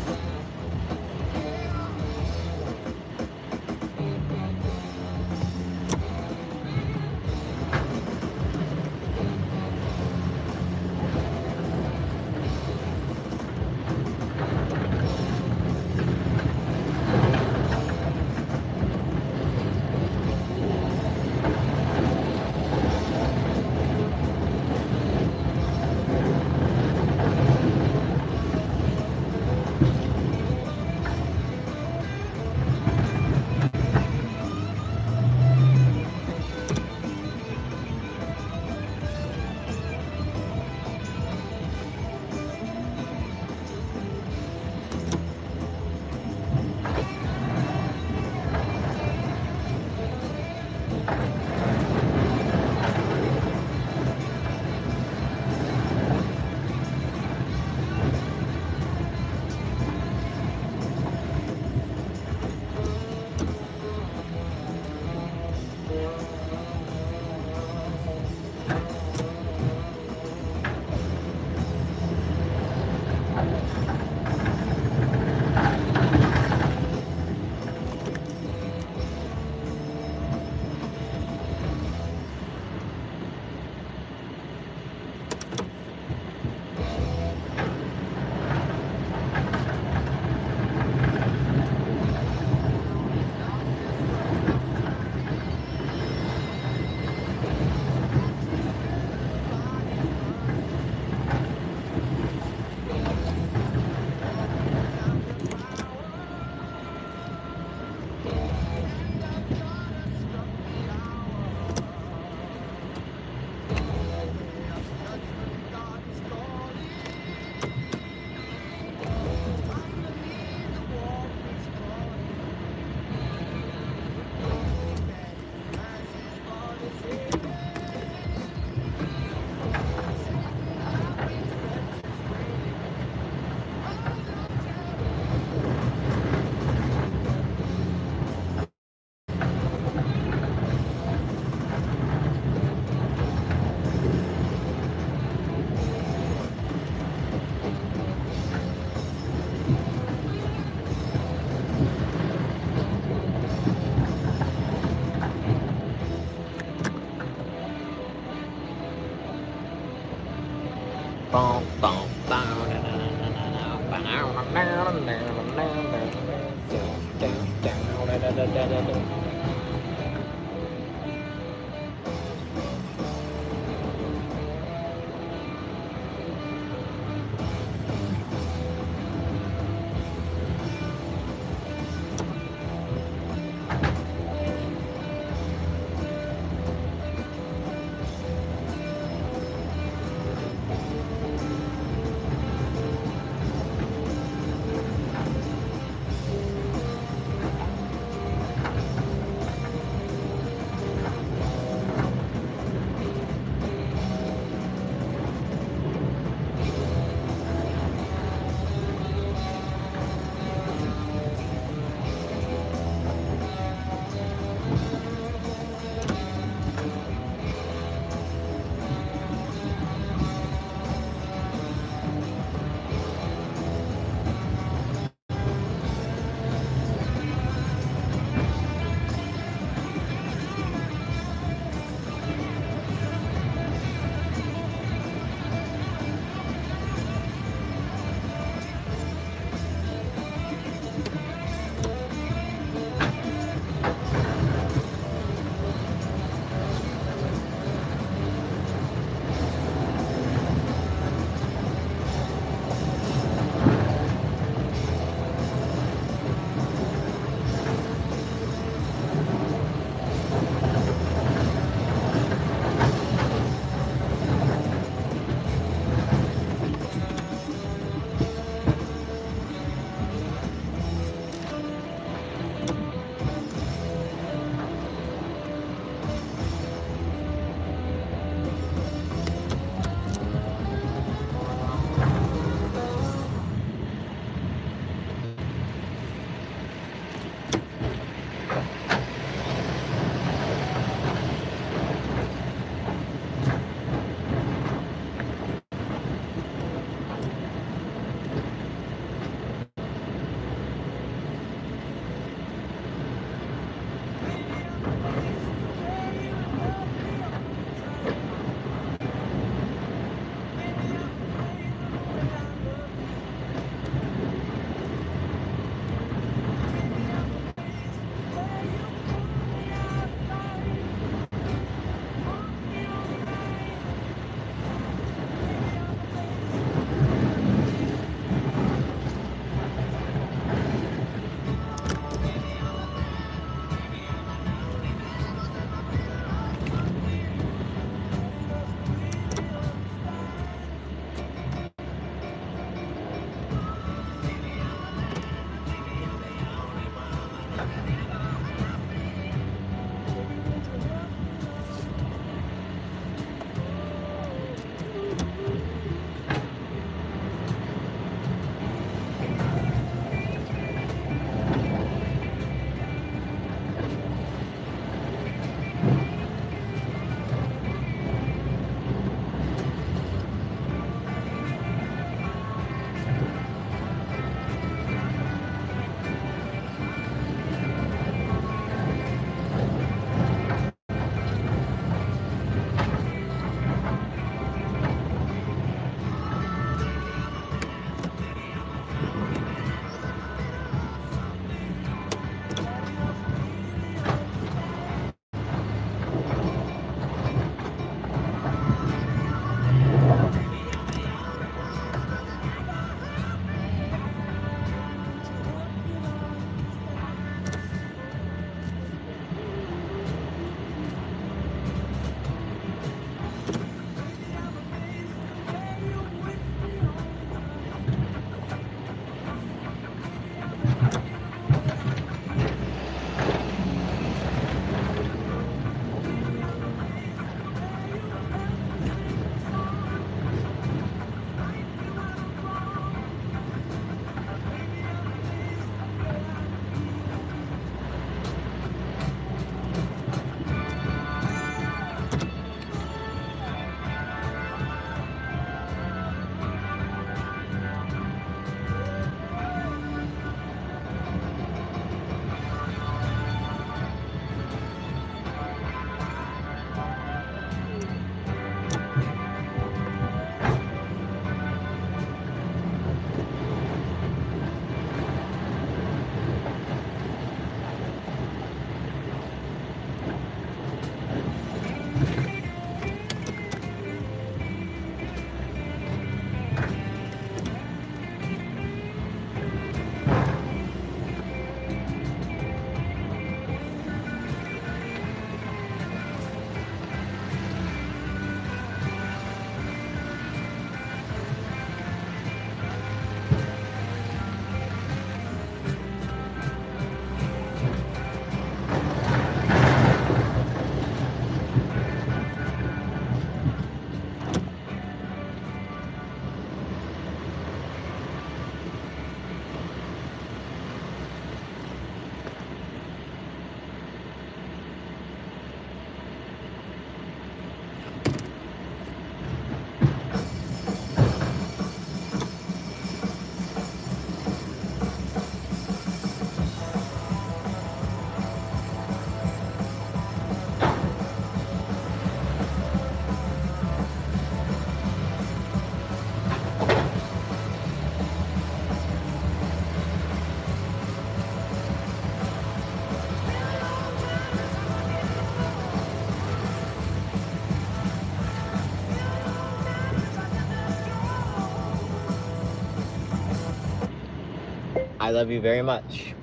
Speaker 1: I love you very much.